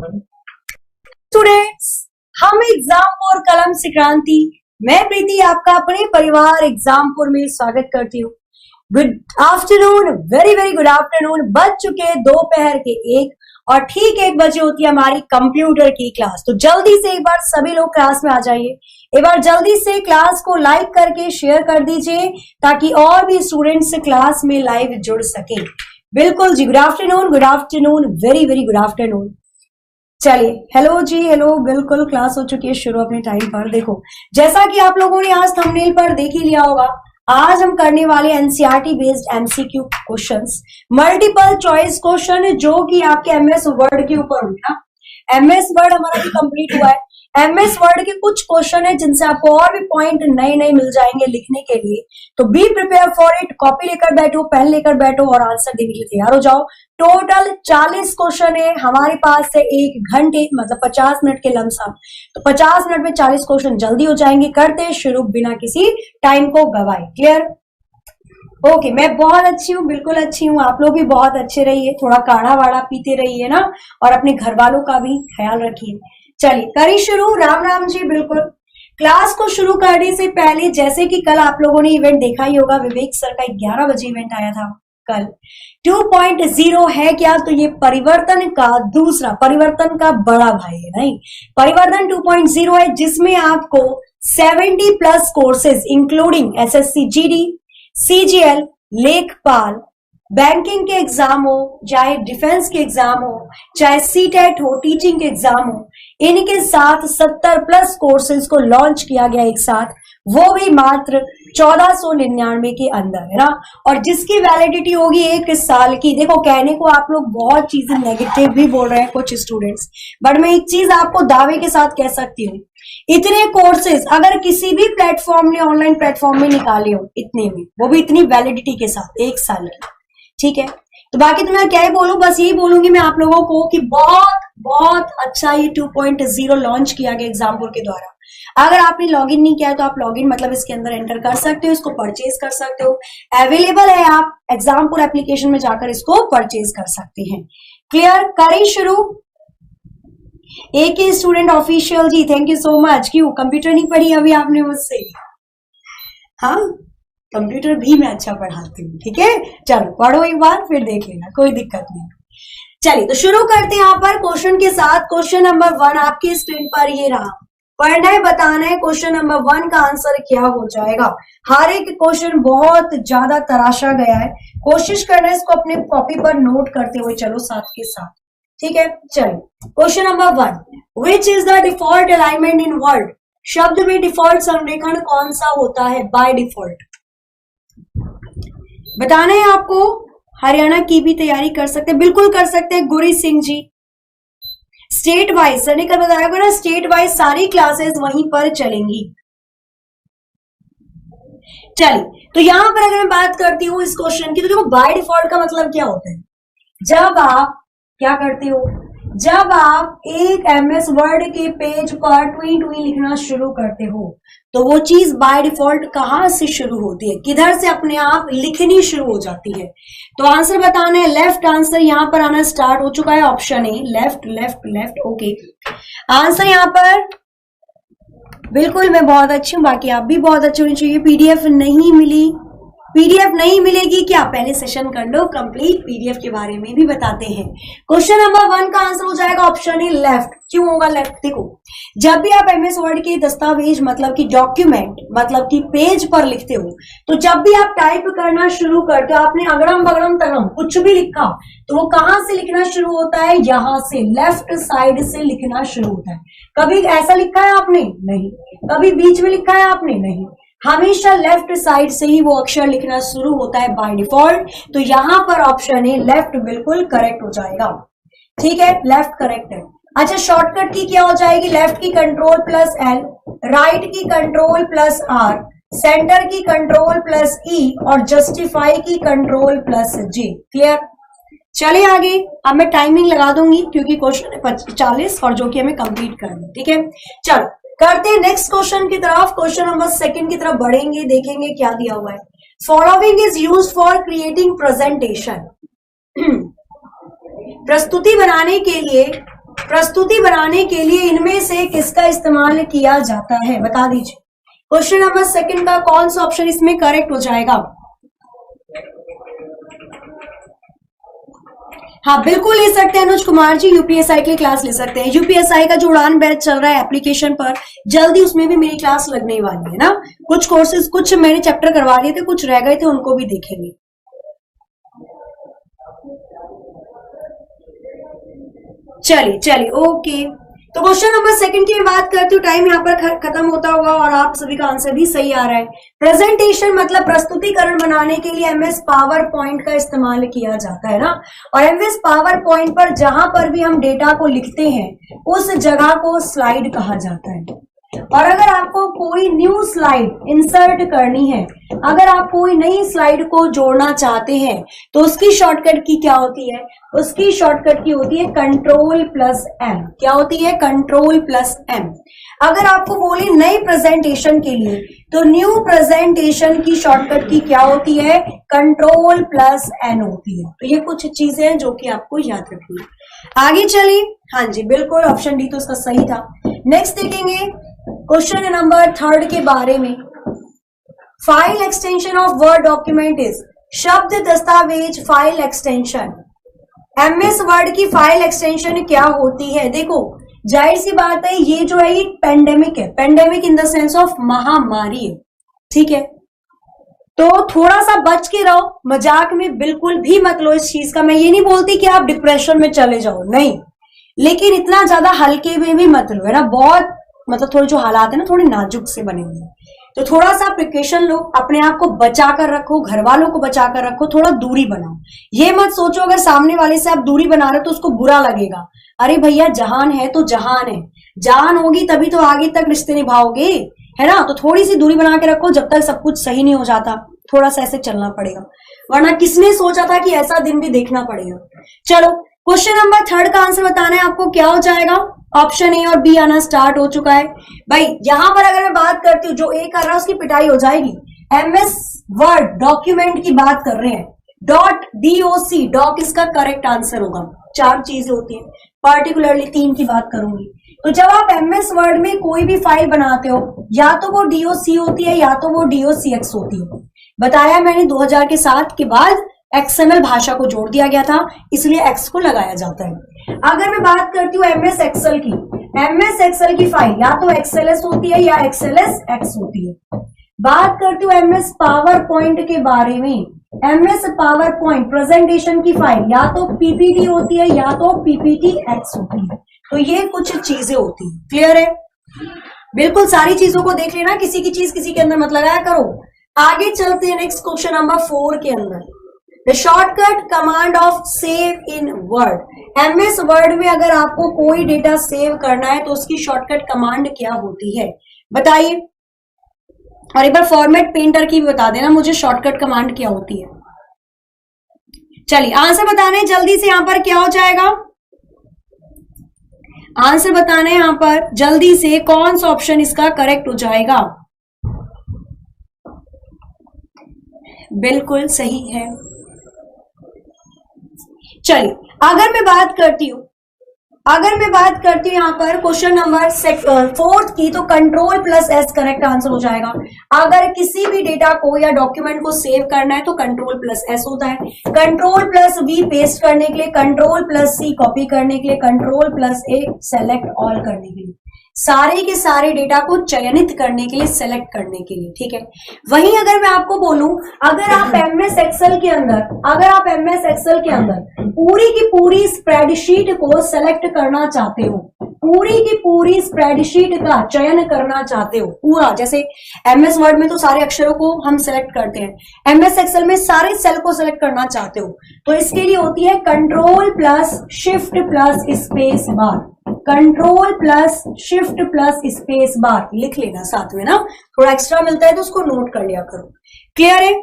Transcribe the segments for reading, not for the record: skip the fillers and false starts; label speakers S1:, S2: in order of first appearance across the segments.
S1: Students, हम एग्जामपुर कलम से क्रांति, मैं प्रीति आपका अपने परिवार एग्जामपुर में स्वागत करती हूँ। Good afternoon, very very good afternoon. बज चुके दोपहर के 1 और ठीक 1 बजे होती है हमारी कंप्यूटर की क्लास। तो जल्दी से एक बार सभी लोग क्लास में आ जाइए। एक बार जल्दी से क्लास को लाइक करके शेयर कर दीजिए ताकि और भी स्टूडेंट्स क्लास में लाइव जुड़ सके। बिल्कुल जी, good afternoon, very very good afternoon. चलिए, हेलो जी, हेलो। बिल्कुल क्लास हो चुकी है शुरू अपने टाइम पर। देखो, जैसा कि आप लोगों ने आज थंबनेल पर देख ही लिया होगा, आज हम करने वाले NCERT based MCQ questions, multiple choice question जो कि आपके एमएस वर्ड के ऊपर होंगे ना। एमएस वर्ड हमारा भी कंप्लीट हुआ है। एमएस वर्ड के कुछ क्वेश्चन है जिनसे आपको और भी पॉइंट नए नए मिल जाएंगे लिखने के लिए। तो be prepare for it. Copy लेकर बैठो, पेन लेकर बैठो और आंसर देने के लिए तैयार हो जाओ। टोटल 40 क्वेश्चन है हमारे पास से 1 घंटे मतलब 50 मिनट के लमसम। तो 50 मिनट में 40 क्वेश्चन जल्दी हो जाएंगे। करते शुरू बिना किसी टाइम को गवाए। क्लियर? ओके, मैं बहुत अच्छी हूँ, बिल्कुल अच्छी हूँ। आप लोग भी बहुत अच्छे रहिए, थोड़ा काढ़ा वाड़ा पीते रहिए ना, और अपने घर वालों का भी ख्याल रखिए। चलिए करिए शुरू। राम राम जी। बिल्कुल, क्लास को शुरू करने से पहले जैसे कि कल आप लोगों ने इवेंट देखा ही होगा, विवेक सर का 11 बजे इवेंट आया था कल। 2.0 है क्या? तो ये परिवर्तन का दूसरा, परिवर्तन का बड़ा भाई है। नहीं, परिवर्तन 2.0 है जिसमें आपको 70+ courses including SSC GD, CGL, लेखपाल, बैंकिंग के एग्जाम हो, चाहे डिफेंस के एग्जाम हो, चाहे सीटेट हो, टीचिंग के एग्जाम हो, इनके साथ 70+ कोर्सेज को लॉन्च किया गया एक साथ, वो भी मात्र 1499 के अंदर है ना। और जिसकी वैलिडिटी होगी 1 साल की। देखो, कहने को आप लोग बहुत चीजें नेगेटिव भी बोल रहे हैं कुछ स्टूडेंट्स, बट मैं एक चीज आपको दावे के साथ कह सकती हूँ, इतने कोर्सेज अगर किसी भी प्लेटफॉर्म ने, ऑनलाइन प्लेटफॉर्म में निकाले हो, इतने में, वो भी इतनी वैलिडिटी के साथ 1 साल की, ठीक है। तो बाकी तो मैं क्या ही बोलूं, बस यही बोलूंगी मैं आप लोगों को कि बहुत बहुत अच्छा ये 2.0 लॉन्च किया गया एग्जामपुर के द्वारा। अगर आपने लॉगिन नहीं किया है तो आप लॉगिन मतलब इसके अंदर एंटर कर सकते हो, इसको परचेज कर सकते हो। अवेलेबल है, आप एग्जामपुर एप्लीकेशन में जाकर इसको परचेज कर सकते हैं। क्लियर? करें शुरू। एक ही स्टूडेंट ऑफिशियल जी, थैंक यू सो मच। क्यों कंप्यूटर नहीं पढ़ी अभी आपने मुझसे? हाँ, कंप्यूटर भी मैं अच्छा पढ़ाती हूँ, ठीक है। चलो पढ़ो एक बार, फिर देख लेना, कोई दिक्कत नहीं। चलिए तो शुरू करते हैं यहाँ पर क्वेश्चन के साथ। क्वेश्चन नंबर 1 आपकी स्क्रीन पर ये रहा। पढ़ना है, बताना है क्वेश्चन नंबर 1 का आंसर क्या हो जाएगा। हर एक क्वेश्चन बहुत ज्यादा तराशा गया है, कोशिश करना है इसको अपने कॉपी पर नोट करते हुए चलो साथ के साथ, ठीक है। चलिए question number 1, which is the default alignment in word? शब्द में डिफॉल्ट संरेखण कौन सा होता है बाय डिफॉल्ट? बताना है आपको। हरियाणा की भी तैयारी कर सकते हैं, बिल्कुल कर सकते हैं गुरी Singh ji. State wise sir ने कल बताया ना, स्टेट वाइज सारी क्लासेस वहीं पर चलेंगी। चलिए तो यहां पर अगर मैं बात करती हूं इस क्वेश्चन की, तो देखो बाय डिफॉल्ट का मतलब क्या होता है। जब आप क्या करते हो, जब आप एक एमएस वर्ड के पेज पर ट्वी ट्वी लिखना शुरू करते हो तो वो चीज बाय डिफॉल्ट कहां से शुरू होती है, किधर से अपने आप लिखनी शुरू हो जाती है। तो आंसर बताना है। लेफ्ट आंसर यहां पर आना स्टार्ट हो चुका है, option A, left left left. Okay, answer यहां पर बिल्कुल मैं बहुत अच्छी हूं, बाकी आप भी बहुत अच्छे होने चाहिए। पीडीएफ नहीं मिली, पीडीएफ नहीं मिलेगी क्या? पहले सेशन कर लो कंप्लीट, पीडीएफ के बारे में भी बताते हैं। क्वेश्चन नंबर 1 का आंसर हो जाएगा ऑप्शन ए, लेफ्ट। क्यों होगा लेफ्ट? देखो, जब भी आप एमएस वर्ड के दस्तावेज मतलब कि डॉक्यूमेंट मतलब कि पेज पर लिखते हो, तो जब भी आप टाइप करना शुरू करते हो, आपने अगड़म बगड़म तगड़म कुछ भी लिखा, तो वो कहां से लिखना शुरू होता है? यहां से, लेफ्ट साइड से लिखना शुरू होता है। कभी ऐसा लिखा है आपने? नहीं। कभी बीच में लिखा है आपने? नहीं। हमेशा लेफ्ट साइड से ही वो अक्षर लिखना शुरू होता है बाय डिफॉल्ट। तो यहां पर ऑप्शन ए लेफ्ट बिल्कुल करेक्ट हो जाएगा, ठीक है। लेफ्ट करेक्ट है। अच्छा, शॉर्टकट की क्या हो जाएगी? लेफ्ट की कंट्रोल प्लस एल, राइट की कंट्रोल प्लस आर, सेंटर की कंट्रोल प्लस ई और जस्टिफाई की कंट्रोल प्लस जे। क्लियर? चलिए आगे। अब मैं टाइमिंग लगा दूंगी क्योंकि क्वेश्चन है 40 और जो कि हमें कंप्लीट करना, ठीक है। चलो करते हैं नेक्स्ट क्वेश्चन की तरफ। क्वेश्चन नंबर 2 की तरफ बढ़ेंगे, देखेंगे क्या दिया हुआ है। Following is used for creating presentation. प्रस्तुति बनाने के लिए प्रस्तुति बनाने के लिए इनमें से किसका इस्तेमाल किया जाता है, बता दीजिए। क्वेश्चन नंबर सेकंड का कौन सा ऑप्शन इसमें करेक्ट हो जाएगा? हाँ बिल्कुल ले सकते हैं अनुज कुमार जी, यूपीएसआई की क्लास ले सकते हैं। यूपीएसआई का जो उड़ान बैच चल रहा है एप्लीकेशन पर, जल्दी उसमें भी मेरी क्लास लगने वाली है ना। कुछ कोर्सेज, कुछ मैंने चैप्टर करवा दिए थे, कुछ रह गए थे, उनको भी देखेंगे। चलिए ओके। तो क्वेश्चन नंबर सेकंड की बात करती हूँ, टाइम यहाँ पर खत्म होता होगा और आप सभी का आंसर भी सही आ रहा है। प्रेजेंटेशन मतलब प्रस्तुतिकरण बनाने के लिए एमएस पावर पॉइंट का इस्तेमाल किया जाता है ना। और एमएस पावर पॉइंट पर जहां पर भी हम डेटा को लिखते हैं उस जगह को स्लाइड कहा जाता है। और अगर आपको कोई न्यू स्लाइड इंसर्ट करनी है, अगर आप कोई नई स्लाइड को जोड़ना चाहते हैं तो उसकी शॉर्टकट की क्या होती है? उसकी शॉर्टकट की होती है कंट्रोल प्लस एम। क्या होती है? Control plus M. अगर आपको बोले नई प्रेजेंटेशन के लिए तो न्यू प्रेजेंटेशन की शॉर्टकट की क्या होती है? कंट्रोल प्लस एन होती है। तो ये कुछ चीजें हैं जो कि आपको याद रखनी है। आगे चलिए। हाँ जी बिल्कुल, ऑप्शन डी तो उसका सही था। नेक्स्ट देखेंगे क्वेश्चन नंबर थर्ड के बारे में। File extension of word document is, शब्द दस्तावेज फाइल एक्सटेंशन। एमएस वर्ड की फाइल एक्सटेंशन क्या होती है? देखो जाहिर सी बात है, ये जो है ये पेंडेमिक है। Pandemic in the sense of महामारी है, ठीक है। तो थोड़ा सा बच के रहो, मजाक में बिल्कुल भी मत लो इस चीज का। मैं ये नहीं बोलती कि आप डिप्रेशन में चले जाओ, नहीं, लेकिन इतना ज्यादा हल्के में भी मत लो, है ना। बहुत मतलब थोड़े जो हालात है ना थोड़े नाजुक से बने हुए हैं, तो थोड़ा सा प्रिकॉशन लो, अपने आप को बचा कर रखो, घर वालों को बचा कर रखो, थोड़ा दूरी बनाओ। ये मत सोचो अगर सामने वाले से आप दूरी बना रहे हो तो उसको बुरा लगेगा। अरे भैया जहान है तो जहान है, जान होगी तभी तो आगे तक रिश्ते निभाओगे, है ना। तो थोड़ी सी दूरी बना के रखो जब तक सब कुछ सही नहीं हो जाता। थोड़ा सा ऐसे चलना पड़ेगा, वरना किसने सोचा था कि ऐसा दिन भी देखना पड़ेगा। चलो क्वेश्चन नंबर थर्ड का आंसर बताना है आपको, क्या हो जाएगा? ऑप्शन ए और बी आना स्टार्ट हो चुका है भाई। यहां पर अगर मैं बात करती हूँ, जो ए कर रहा है उसकी पिटाई हो जाएगी। एमएस वर्ड डॉक्यूमेंट की बात कर रहे हैं, डॉट डीओसी, डॉक इसका करेक्ट आंसर होगा। 4 चीजें होती हैं, पार्टिकुलरली 3 की बात करूंगी। तो जब आप एमएस वर्ड में कोई भी फाइल बनाते हो, या तो वो डीओसी होती है या तो वो डीओसीएक्स होती है। बताया मैंने 2007 के बाद एक्सएमएल भाषा को जोड़ दिया गया था, इसलिए एक्स को लगाया जाता है। अगर मैं बात करती हूँ एमएस एक्सेल की, एमएस एक्सेल की फाइल या तो एक्सएलएस होती है या एक्सएलएस एक्स होती है। बात करती हूँ एमएस पावर पॉइंट के बारे में, एमएस पावर पॉइंट प्रेजेंटेशन की फाइल या तो पीपीटी होती है या तो पीपीटी एक्स होती है। तो ये कुछ चीजें होती है, क्लियर है? बिल्कुल सारी चीजों को देख लेना, किसी की चीज किसी के अंदर मत लगाया करो। आगे चलते हैं नेक्स्ट क्वेश्चन नंबर 4 के अंदर। The shortcut command of save in word. MS word में अगर आपको कोई डेटा सेव करना है तो उसकी शॉर्टकट कमांड क्या होती है, बताइए। और एक बार फॉर्मेट पेंटर की भी बता देना मुझे, शॉर्टकट कमांड क्या होती है। चलिए आंसर बताने जल्दी से, यहां पर क्या हो जाएगा? आंसर बताने यहां पर जल्दी से, कौन सा ऑप्शन इसका करेक्ट हो जाएगा? बिल्कुल सही है। चलिए अगर मैं बात करती हूं यहां पर क्वेश्चन नंबर 4 की, तो control plus S correct answer हो जाएगा। अगर किसी भी डेटा को या डॉक्यूमेंट को सेव करना है तो कंट्रोल प्लस एस होता है। कंट्रोल प्लस वी पेस्ट करने के लिए, कंट्रोल प्लस सी कॉपी करने के लिए, कंट्रोल प्लस ए सेलेक्ट ऑल करने के लिए, सारे के सारे डेटा को चयनित करने के लिए, सेलेक्ट करने के लिए, ठीक है। वहीं अगर मैं आपको बोलूं, अगर आप एमएस एक्सेल के अंदर पूरी की पूरी स्प्रेडशीट को सेलेक्ट करना चाहते हो, पूरी की पूरी स्प्रेडशीट का चयन करना चाहते हो, पूरा, जैसे एमएस वर्ड में तो सारे अक्षरों को हम सेलेक्ट करते हैं, एमएस एक्सेल में सारे सेल को सेलेक्ट करना चाहते हो, तो इसके लिए होती है control plus shift plus space bar. Control plus shift plus space bar लिख लेना साथ में ना, थोड़ा एक्स्ट्रा मिलता है तो उसको नोट कर लिया करो। क्लियर है?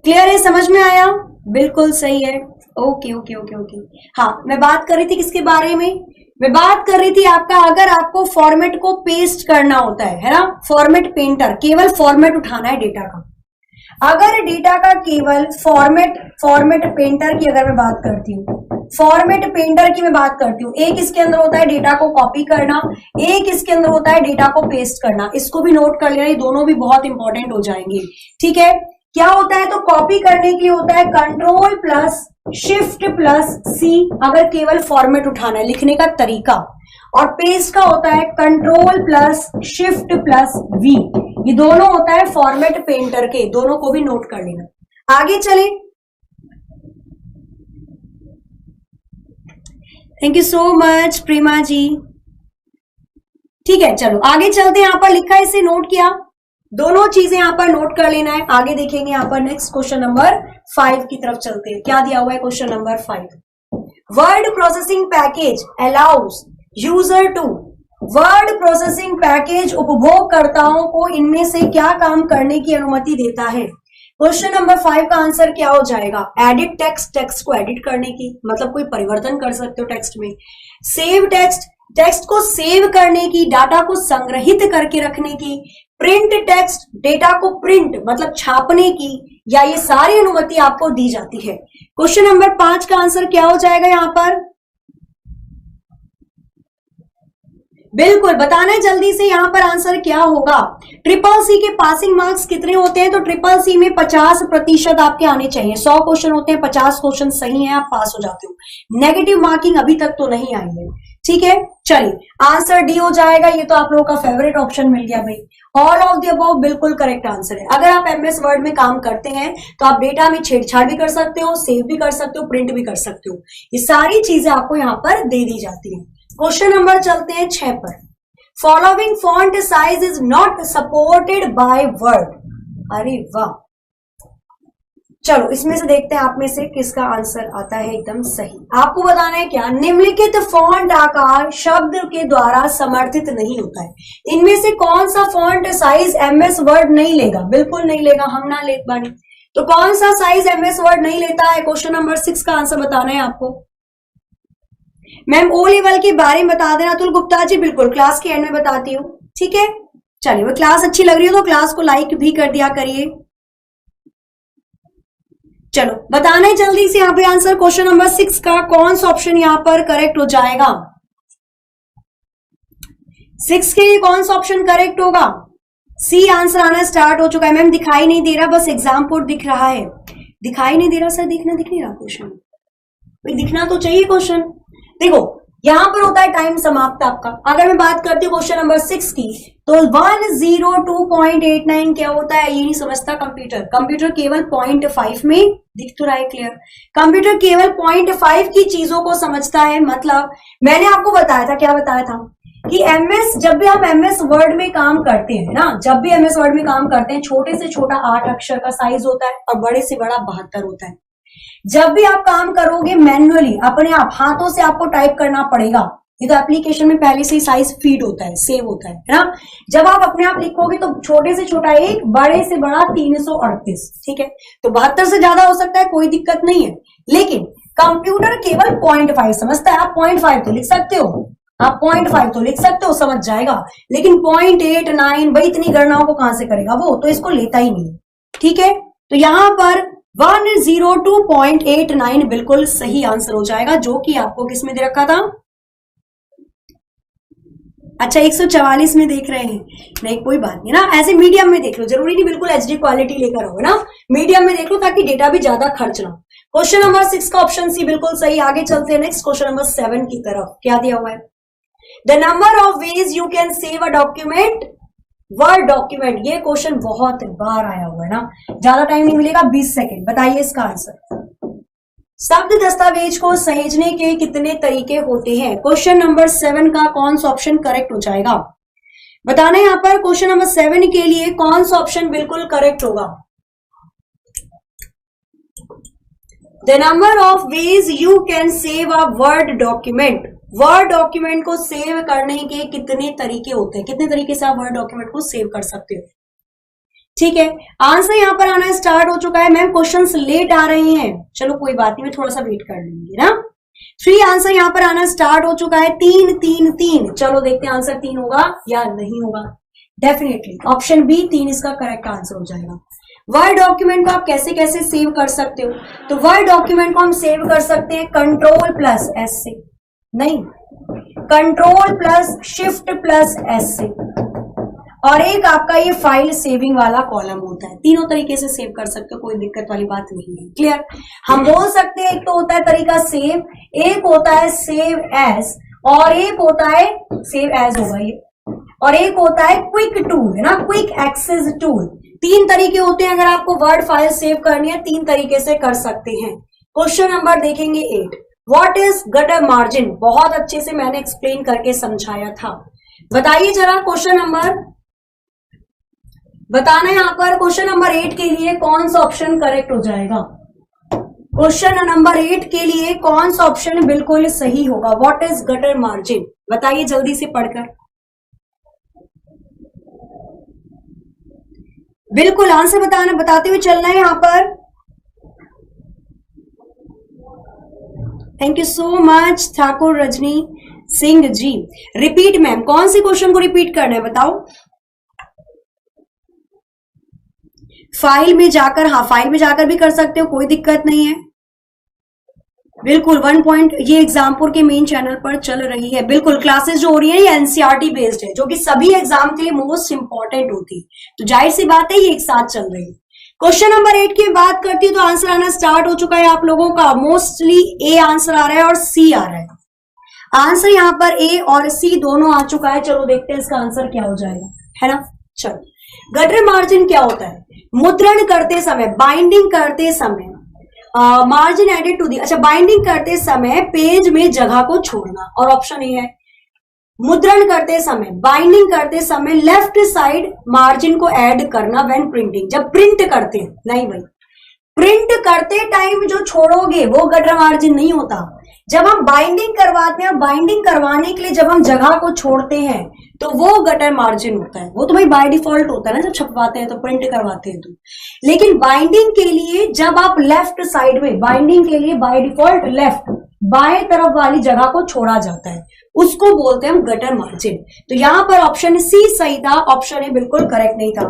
S1: क्लियर है? समझ में आया? बिल्कुल सही है। Okay okay okay okay. हाँ, मैं बात कर रही थी किसके बारे में? मैं बात कर रही थी आपका, अगर आपको फॉर्मेट को पेस्ट करना होता है ना, फॉर्मेट पेंटर, केवल फॉर्मेट उठाना है डेटा का। अगर डेटा का केवल फॉर्मेट पेंटर की अगर मैं बात करती हूँ, फॉर्मेट पेंटर की मैं बात करती हूँ। एक इसके अंदर होता है डेटा को कॉपी करना, एक इसके अंदर होता है डेटा को पेस्ट करना। इसको भी नोट कर लेना, ये दोनों भी बहुत इंपॉर्टेंट हो जाएंगे। ठीक है, क्या होता है तो कॉपी करने के लिए होता है कंट्रोल प्लस शिफ्ट प्लस सी, अगर केवल फॉर्मेट उठाना है, लिखने का तरीका। और पेस्ट का होता है control plus shift plus V, ये दोनों होता है फॉर्मेट पेंटर के, दोनों को भी नोट कर लेना। आगे चले, थैंक यू सो मच प्रेमा जी। ठीक है, चलो आगे चलते हैं। यहां पर लिखा है, इसे नोट किया, दोनों चीजें यहां पर नोट कर लेना है। आगे देखेंगे यहां पर नेक्स्ट क्वेश्चन नंबर 5 की तरफ चलते हैं। क्या दिया हुआ है question number 5? Word processing package allows user to, word processing package उपभोगकर्ताओं को इनमें से क्या काम करने की अनुमति देता है? क्वेश्चन नंबर 5 का आंसर क्या हो जाएगा? एडिट टेक्स्ट, टेक्स्ट को एडिट करने की, मतलब कोई परिवर्तन कर सकते हो टेक्स्ट में। सेव टेक्स्ट, टेक्स्ट को सेव करने की, डाटा को संग्रहित करके रखने की। प्रिंट टेक्स्ट, डेटा को प्रिंट मतलब छापने की, या ये सारी अनुमति आपको दी जाती है। क्वेश्चन नंबर 5 का आंसर क्या हो जाएगा यहां पर? बिल्कुल बताना है जल्दी से, यहां पर आंसर क्या होगा? ट्रिपल सी के पासिंग मार्क्स कितने होते हैं? तो ट्रिपल सी में 50% आपके आने चाहिए। 100 क्वेश्चन होते हैं, 50 क्वेश्चन सही है, आप पास हो जाते हो। नेगेटिव मार्किंग अभी तक तो नहीं आई है। ठीक है, चलिए आंसर डी हो जाएगा। ये तो आप लोगों का फेवरेट ऑप्शन मिल गया भाई, ऑल ऑफ द अबव बिल्कुल करेक्ट आंसर है। अगर आप एमएस वर्ड में काम करते हैं तो आप डेटा में छेड़छाड़ भी कर सकते हो, सेव भी कर सकते हो, प्रिंट भी कर सकते हो। ये सारी चीजें आपको यहाँ पर दे दी जाती है। क्वेश्चन नंबर चलते हैं 6 पर। Following font size is not supported by word. अरे वाह, चलो इसमें से देखते हैं आप में से किसका आंसर आता है एकदम सही। आपको बताना है क्या? निम्नलिखित फॉन्ट आकार शब्द के द्वारा समर्थित नहीं होता है। इनमें से कौन सा फॉन्ट साइज एमएस वर्ड नहीं लेगा? बिल्कुल नहीं लेगा, हम ना ले पानी। तो कौन सा साइज एमएस वर्ड नहीं लेता है? क्वेश्चन नंबर 6 का आंसर बताना है आपको। मैम ओ लेवल के बारे में बता देना अतुल गुप्ता जी। बिल्कुल क्लास के एंड में बताती हूँ। ठीक है, चलिए वो क्लास अच्छी लग रही हो तो क्लास को लाइक भी कर दिया करिए। चलो बताना है जल्दी से यहाँ पे आंसर। क्वेश्चन नंबर 6 का कौन सा ऑप्शन यहाँ पर करेक्ट हो जाएगा? 6 के लिए कौन सा ऑप्शन करेक्ट होगा? सी आंसर आना स्टार्ट हो चुका है। मैम दिखाई नहीं दे रहा, बस एग्जाम पोर्ट दिख रहा है। दिखाई नहीं दे रहा सर, दिख नहीं रहा क्वेश्चन? दिखना तो चाहिए क्वेश्चन। देखो यहां पर होता है टाइम समाप्त आपका। अगर मैं बात करती हूँ क्वेश्चन नंबर 6 की, तो 102.89 क्या होता है ये नहीं समझता कंप्यूटर। कंप्यूटर केवल 0.5 में दिख तो रहा है, क्लियर? कंप्यूटर केवल 0.5 की चीजों को समझता है। मतलब मैंने आपको बताया था, क्या बताया था कि एमएस, जब भी हम एमएस वर्ड में काम करते हैं ना, जब भी एमएस वर्ड में काम करते हैं, छोटे से छोटा 8 अक्षर का साइज होता है और बड़े से बड़ा 72 होता है। जब भी आप काम करोगे मैन्युअली, अपने आप हाथों से आपको टाइप करना पड़ेगा। ये तो एप्लीकेशन में पहले से ही साइज फीड होता है, सेव होता है ना। जब आप अपने आप लिखोगे तो छोटे से छोटा 1, बड़े से बड़ा 338। ठीक है, तो 72 से ज्यादा हो सकता है, कोई दिक्कत नहीं है। लेकिन कंप्यूटर केवल 0.5 समझता है। आप 0.5 तो लिख सकते हो, आप 0.5 तो लिख सकते हो, समझ जाएगा। लेकिन 0.89 भाई इतनी गणनाओं को कहां से करेगा वो, तो इसको लेता ही नहीं। ठीक है, तो यहां पर 102.89 बिल्कुल सही आंसर हो जाएगा, जो कि आपको किस में दे रखा था? अच्छा 144 में देख रहे हैं, नहीं कोई बात नहीं ना, ऐसे मीडियम में देख लो, जरूरी नहीं बिल्कुल एचडी क्वालिटी लेकर आओ ना, मीडियम में देख लो ताकि डेटा भी ज्यादा खर्च ना हो। क्वेश्चन नंबर 6 का ऑप्शन सी बिल्कुल सही। आगे चलते हैं नेक्स्ट क्वेश्चन नंबर 7 की तरफ। क्या दिया हुआ है? The number of ways you can save a document, word document. ये क्वेश्चन बहुत बार आया हुआ है ना, ज्यादा टाइम नहीं मिलेगा, 20 सेकेंड। बताइए इसका आंसर। शब्द दस्तावेज को सहेजने के कितने तरीके होते हैं? क्वेश्चन नंबर 7 का कौन सा ऑप्शन करेक्ट हो जाएगा? बताना है यहाँ पर क्वेश्चन नंबर 7 के लिए कौन सा ऑप्शन बिल्कुल करेक्ट होगा? The number of ways you can save a word document. Word document को सेव करने के कितने तरीके होते हैं? कितने तरीके से आप वर्ड डॉक्यूमेंट को सेव कर सकते हो? ठीक है, आंसर यहां पर आना स्टार्ट हो चुका है। मैम क्वेश्चंस लेट आ रहे हैं, चलो कोई बात नहीं, मैं थोड़ा सा वेट कर लूंगी ना। 3 आंसर यहां पर आना स्टार्ट हो चुका है। 3 3 3। चलो देखते हैं आंसर 3 होगा या नहीं होगा। डेफिनेटली ऑप्शन बी 3 इसका करेक्ट आंसर हो जाएगा। वर्ड डॉक्यूमेंट को आप कैसे कैसे सेव कर सकते हो? तो वर्ड डॉक्यूमेंट को हम सेव कर सकते हैं कंट्रोल प्लस एस से, नहीं, control plus shift plus S से, और एक आपका ये फाइल सेविंग वाला कॉलम होता है। तीनों तरीके से सेव कर सकते हो, कोई दिक्कत वाली बात नहीं है। क्लियर? हम बोल सकते हैं एक तो होता है तरीका सेव, एक होता है सेव एज, और एक होता है सेव एज होगा ये, और एक होता है क्विक टूल, है ना, क्विक एक्सेस टूल। तीन तरीके होते हैं अगर आपको वर्ड फाइल सेव करनी है, तीन तरीके से कर सकते हैं। क्वेश्चन नंबर देखेंगे 8, व्हाट इज गटर मार्जिन? बहुत अच्छे से मैंने एक्सप्लेन करके समझाया था। बताइए जरा क्वेश्चन नंबर बताना है यहाँ पर। क्वेश्चन नंबर 8 के लिए कौन सा ऑप्शन करेक्ट हो जाएगा? क्वेश्चन नंबर 8 के लिए कौन सा ऑप्शन बिल्कुल सही होगा? What is gutter margin? बताइए जल्दी से पढ़कर। बिल्कुल आंसर बताते हुए चलना है यहाँ पर। Thank you so much Thakur Rajni Singh ji. Repeat ma'am, कौन से क्वेश्चन को रिपीट करना है बताओ? फाइल में जाकर, हाँ फाइल में जाकर भी कर सकते हो, कोई दिक्कत नहीं है। बिल्कुल 1 पॉइंट ये एग्जामपुर के मेन चैनल पर चल रही है। बिल्कुल क्लासेस जो हो रही है ये एनसीईआरटी बेस्ड है, जो कि सभी एग्जाम के लिए मोस्ट इंपॉर्टेंट होती है, तो जाहिर सी बात है ये एक साथ चल रही है। क्वेश्चन नंबर 8 की बात करती हूँ तो आंसर आना स्टार्ट हो चुका है आप लोगों का। मोस्टली ए आंसर आ रहा है और सी आ रहा है। आंसर यहाँ पर ए और सी दोनों आ चुका है। चलो देखते हैं इसका आंसर क्या हो जाएगा, है ना। चलो, गटर मार्जिन क्या होता है? मुद्रण करते समय, बाइंडिंग करते समय, मार्जिन एडेड टू दी, अच्छा बाइंडिंग करते समय पेज में जगह को छोड़ना, और ऑप्शन ए है मुद्रण करते समय, बाइंडिंग करते समय लेफ्ट साइड मार्जिन को ऐड करना व्हेन प्रिंटिंग, जब प्रिंट करते हैं। नहीं भाई, प्रिंट करते टाइम जो छोड़ोगे वो गटर मार्जिन नहीं होता। जब हम बाइंडिंग करवाते हैं, बाइंडिंग करवाने के लिए जब हम जगह को छोड़ते हैं तो वो गटर मार्जिन होता है। वो तो भाई बाय डिफॉल्ट होता है ना, जब छपवाते हैं तो, प्रिंट करवाते हैं तो। लेकिन बाइंडिंग के लिए जब आप लेफ्ट साइड में, बाइंडिंग के लिए बाय डिफॉल्ट लेफ्ट बाएं तरफ वाली जगह को छोड़ा जाता है, उसको बोलते हैं हम गटर मार्जिन। तो यहां पर ऑप्शन सी सही था, ऑप्शन ए बिल्कुल करेक्ट नहीं था।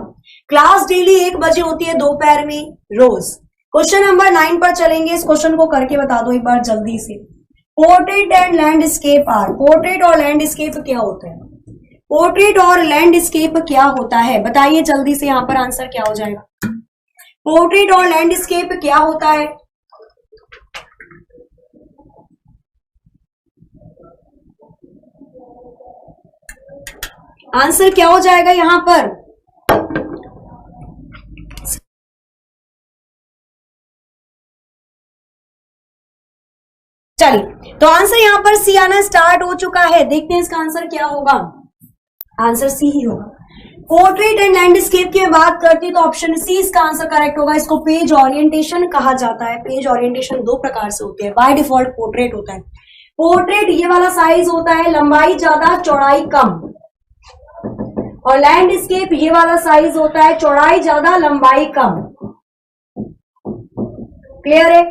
S1: क्लास डेली 1 बजे होती है दोपहर में रोज। क्वेश्चन नंबर 9 पर चलेंगे। इस क्वेश्चन को करके बता दो एक बार जल्दी से। Portrait and landscape are, portrait और लैंडस्केप क्या होता है? पोर्ट्रेट और लैंडस्केप क्या होता है? बताइए जल्दी से, यहां पर आंसर क्या हो जाएगा? पोर्ट्रेट और लैंडस्केप क्या होता है? आंसर क्या हो जाएगा यहां पर? चलिए, तो आंसर यहां पर सी आना स्टार्ट हो चुका है। देखते हैं इसका आंसर क्या होगा। आंसर सी ही होगा। पोर्ट्रेट एंड लैंडस्केप की बात करती है तो ऑप्शन सी इसका आंसर करेक्ट होगा। इसको पेज ओरिएंटेशन कहा जाता है। पेज ओरिएंटेशन 2 प्रकार से होते हैं। बाय डिफॉल्ट पोर्ट्रेट होता है। पोर्ट्रेट ये वाला साइज होता है, लंबाई ज्यादा चौड़ाई कम, और लैंडस्केप ये वाला साइज होता है, चौड़ाई ज्यादा लंबाई कम। क्लियर है?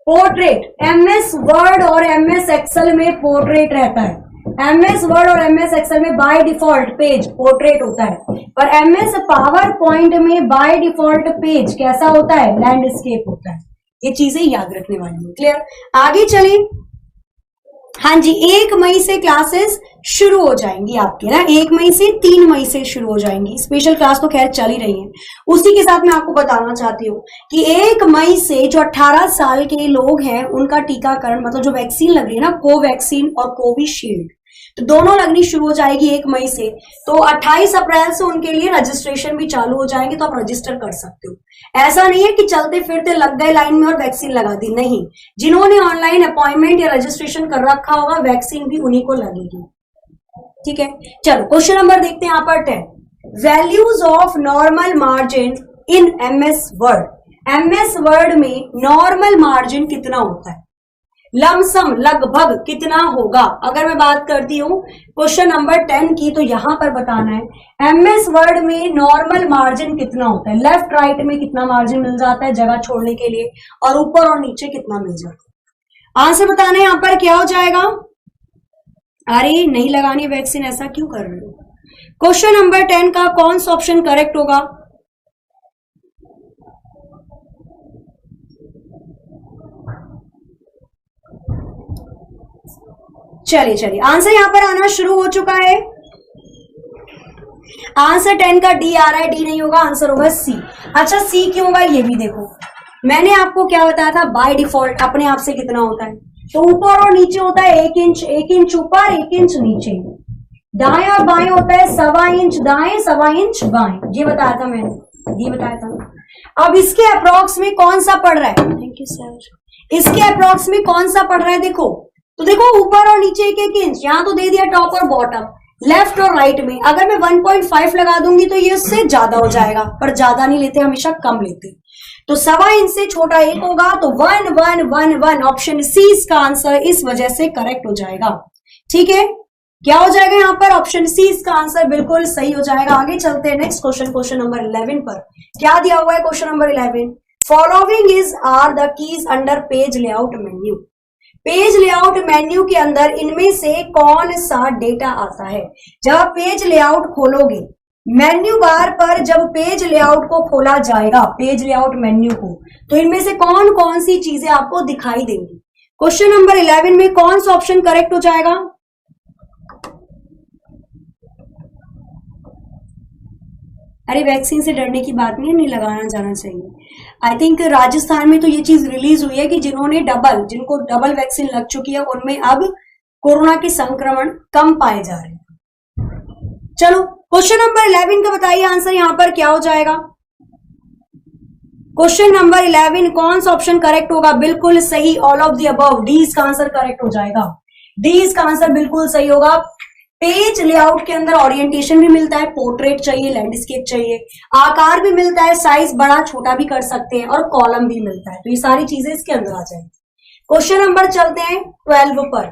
S1: पोर्ट्रेट एमएस वर्ड और एमएस एक्सेल में पोर्ट्रेट रहता है। एमएस वर्ड और एमएस एक्सेल में बाय डिफॉल्ट पेज पोर्ट्रेट होता है, पर एमएस पावर पॉइंट में बाय डिफॉल्ट पेज कैसा होता है? लैंडस्केप होता है। ये चीजें याद रखने वाली है। क्लियर? आगे चलिए। हाँ जी, 1 मई से क्लासेस शुरू हो जाएंगी आपकी ना, 1 मई से 3 मई से शुरू हो जाएंगी। स्पेशल क्लास तो खैर चल ही रही है। उसी के साथ मैं आपको बताना चाहती हूँ कि 1 मई से जो 18 साल के लोग हैं उनका टीकाकरण, मतलब जो वैक्सीन लग रही है ना, कोवैक्सीन और कोविशील्ड, तो दोनों लगनी शुरू हो जाएगी 1 मई से। तो 28 अप्रैल से उनके लिए रजिस्ट्रेशन भी चालू हो जाएंगे, तो आप रजिस्टर कर सकते हो। ऐसा नहीं है कि चलते फिरते लग गए लाइन में और वैक्सीन लगा दी, नहीं। जिन्होंने ऑनलाइन अपॉइंटमेंट या रजिस्ट्रेशन कर रखा होगा वैक्सीन भी उन्हीं को लगेगी। ठीक है, चलो क्वेश्चन नंबर देखते हैं यहाँ पर 10। Values of normal margin in MS word. MS word में नॉर्मल मार्जिन कितना होता है? लमसम लगभग कितना होगा? अगर मैं बात करती हूं क्वेश्चन नंबर 10 की, तो यहां पर बताना है एमएस वर्ड में नॉर्मल मार्जिन कितना होता है। लेफ्ट राइट में कितना मार्जिन मिल जाता है जगह छोड़ने के लिए, और ऊपर और नीचे कितना मिल जाता है। आंसर बताना है यहां पर क्या हो जाएगा। अरे नहीं लगानी वैक्सीन, ऐसा क्यों कर रहे हो? क्वेश्चन नंबर 10 का कौन सा ऑप्शन करेक्ट होगा? चलिए चलिए, आंसर यहां पर आना शुरू हो चुका है। आंसर 10 का डी आ रहा है, डी नहीं होगा, आंसर होगा सी। अच्छा सी क्यों होगा ये भी देखो, मैंने आपको क्या बताया था, बाय डिफॉल्ट अपने आप से कितना होता है, तो ऊपर और नीचे होता है 1 इंच ऊपर 1 इंच नीचे, दाएं और बाएं होता है 1.25 इंच दाएं 1.25 इंच बाएं, ये बताया था मैंने, ये बताया था। अब इसके अप्रॉक्स में कौन सा पड़ रहा है, थैंक यू सर, इसके अप्रॉक्स में कौन सा पड़ रहा है देखो, तो देखो ऊपर और नीचे 1 इंच, यहां तो दे दिया टॉप और बॉटम, लेफ्ट और राइट में अगर मैं 1.5 लगा दूंगी तो ये उससे ज्यादा हो जाएगा, पर ज्यादा नहीं लेते, हमेशा कम लेते, तो 1.25 इंच से छोटा 1 होगा, तो 1 1 1 1 ऑप्शन सी इसका आंसर इस वजह से करेक्ट हो जाएगा। ठीक है, क्या हो जाएगा यहाँ पर, ऑप्शन सी इसका आंसर बिल्कुल सही हो जाएगा। आगे चलते हैं नेक्स्ट क्वेश्चन, क्वेश्चन नंबर 11 पर। क्या दिया हुआ है question number 11, following is are the keys under page layout menu. Page layout menu के अंदर इनमें से कौन सा डेटा आता है। जब आप पेज लेआउट खोलोगे, मेन्यू बार पर जब पेज लेआउट को खोला जाएगा, पेज लेआउट मेन्यू को, तो इनमें से कौन कौन सी चीजें आपको दिखाई देंगी। क्वेश्चन नंबर 11 में कौन सा ऑप्शन करेक्ट हो जाएगा, अरे वैक्सीन से डरने की बात नहीं लगाना जाना चाहिए। आई थिंक राजस्थान में तो ये चीज रिलीज हुई है कि जिनको डबल वैक्सीन लग चुकी है उनमें अब कोरोना के संक्रमण कम पाए जा रहे हैं। चलो क्वेश्चन नंबर 11 का बताइए आंसर यहां पर क्या हो जाएगा। क्वेश्चन नंबर 11 कौन सा ऑप्शन करेक्ट होगा, बिल्कुल सही, all of the above, D इसका आंसर करेक्ट हो जाएगा, डी इसका आंसर बिल्कुल सही होगा। पेज लेआउट के अंदर ओरिएंटेशन भी मिलता है, पोर्ट्रेट चाहिए, लैंडस्केप चाहिए, आकार भी मिलता है, साइज बड़ा छोटा भी कर सकते हैं, और कॉलम भी मिलता है, तो ये सारी चीजें इसके अंदर आ जाएंगी। क्वेश्चन नंबर चलते हैं 12 पर।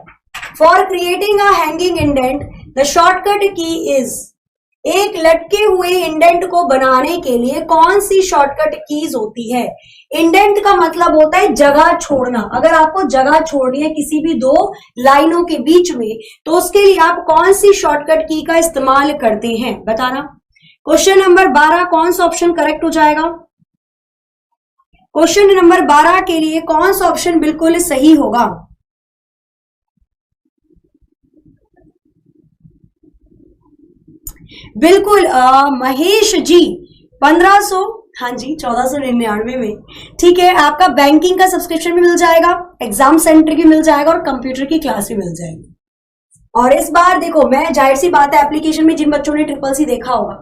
S1: For creating a hanging indent the shortcut की इज, एक लटके हुए इंडेंट को बनाने के लिए कौन सी शॉर्टकट कीज होती है। इंडेंट का मतलब होता है जगह छोड़ना, अगर आपको जगह छोड़नी है किसी भी दो लाइनों के बीच में, तो उसके लिए आप कौन सी शॉर्टकट की का इस्तेमाल करते हैं, बताना। क्वेश्चन नंबर 12 कौन सा ऑप्शन करेक्ट हो जाएगा। क्वेश्चन नंबर 12 के लिए कौन सा ऑप्शन बिल्कुल सही होगा, बिल्कुल महेश जी 1500, हाँ जी 1499 में, ठीक है। आपका बैंकिंग का सब्सक्रिप्शन भी मिल जाएगा, एग्जाम सेंटर की मिल जाएगा, और कंप्यूटर की क्लास भी मिल जाएगी। और इस बार देखो, मैं जाहिर सी बात है एप्लीकेशन में जिन बच्चों ने ट्रिपल-सी देखा होगा,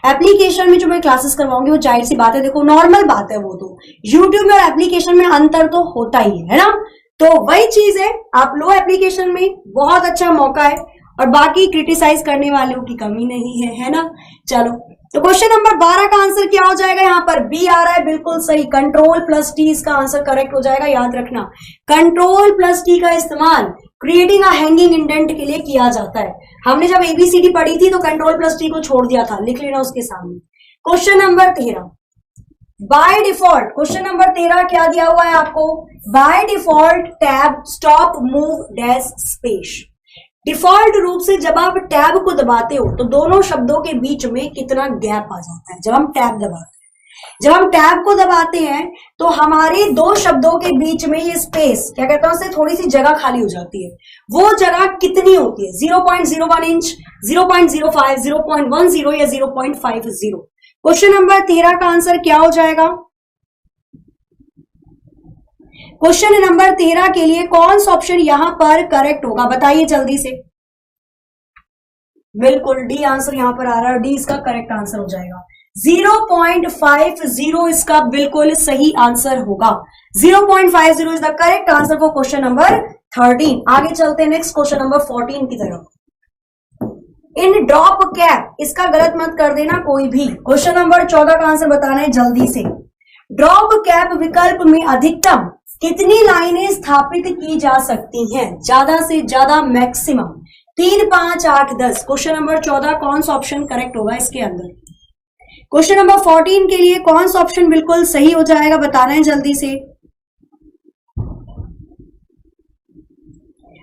S1: एप्लीकेशन में जो मैं क्लासेस करवाऊंगी वो जाहिर सी बात है, देखो नॉर्मल बात है, वो तो यूट्यूब में और एप्लीकेशन में अंतर तो होता ही है ना, तो वही चीज है, आप लो एप्लीकेशन में, बहुत अच्छा मौका है, और बाकी क्रिटिसाइज करने वालों की कमी नहीं है ना। चलो तो क्वेश्चन नंबर 12 का आंसर क्या हो जाएगा, यहां पर बी आ रहा है, बिल्कुल सही, कंट्रोल प्लस टी इसका आंसर करेक्ट हो जाएगा। याद रखना, कंट्रोल प्लस टी का इस्तेमाल क्रिएटिंग अ हैंगिंग इंडेंट के लिए किया जाता है। हमने जब एबीसीडी पढ़ी थी तो कंट्रोल प्लस टी को छोड़ दिया था, लिख लेना उसके सामने। Question number 13 by default, question number 13 क्या दिया हुआ है आपको, by default tab stop move dash space. Default रूप से जब आप टैब को दबाते हो तो दोनों शब्दों के बीच में कितना गैप आ जाता है। जब हम टैब दबाते हैं, जब हम टैब को दबाते हैं तो हमारे दो शब्दों के बीच में ये स्पेस, क्या कहता हूं, उससे थोड़ी सी जगह खाली हो जाती है। वो जगह कितनी होती है, 0.01 इंच, 0.05, 0.10 या 0.50। क्वेश्चन नंबर 13 का आंसर क्या हो जाएगा। क्वेश्चन नंबर 13 के लिए कौन सा ऑप्शन यहां पर करेक्ट होगा, बताइए जल्दी से। बिल्कुल डी आंसर यहां पर आ रहा है, डी इसका करेक्ट आंसर हो जाएगा। 0.50 इसका बिल्कुल सही आंसर होगा। 0.50 is the correct answer for question number 13। आगे चलते हैं नेक्स्ट क्वेश्चन नंबर 14 की तरफ। इन ड्रॉप कैप, इसका गलत मत कर देना कोई भी। क्वेश्चन नंबर 14 का आंसर बताना है जल्दी से। ड्रॉप कैप विकल्प में अधिकतम कितनी लाइनें स्थापित की जा सकती हैं, ज्यादा से ज्यादा मैक्सिमम 3, 5, 8, 10। क्वेश्चन नंबर 14 कौन सा ऑप्शन करेक्ट होगा इसके अंदर। क्वेश्चन नंबर 14 के लिए कौन सा ऑप्शन बिल्कुल सही हो जाएगा, बताना है जल्दी से।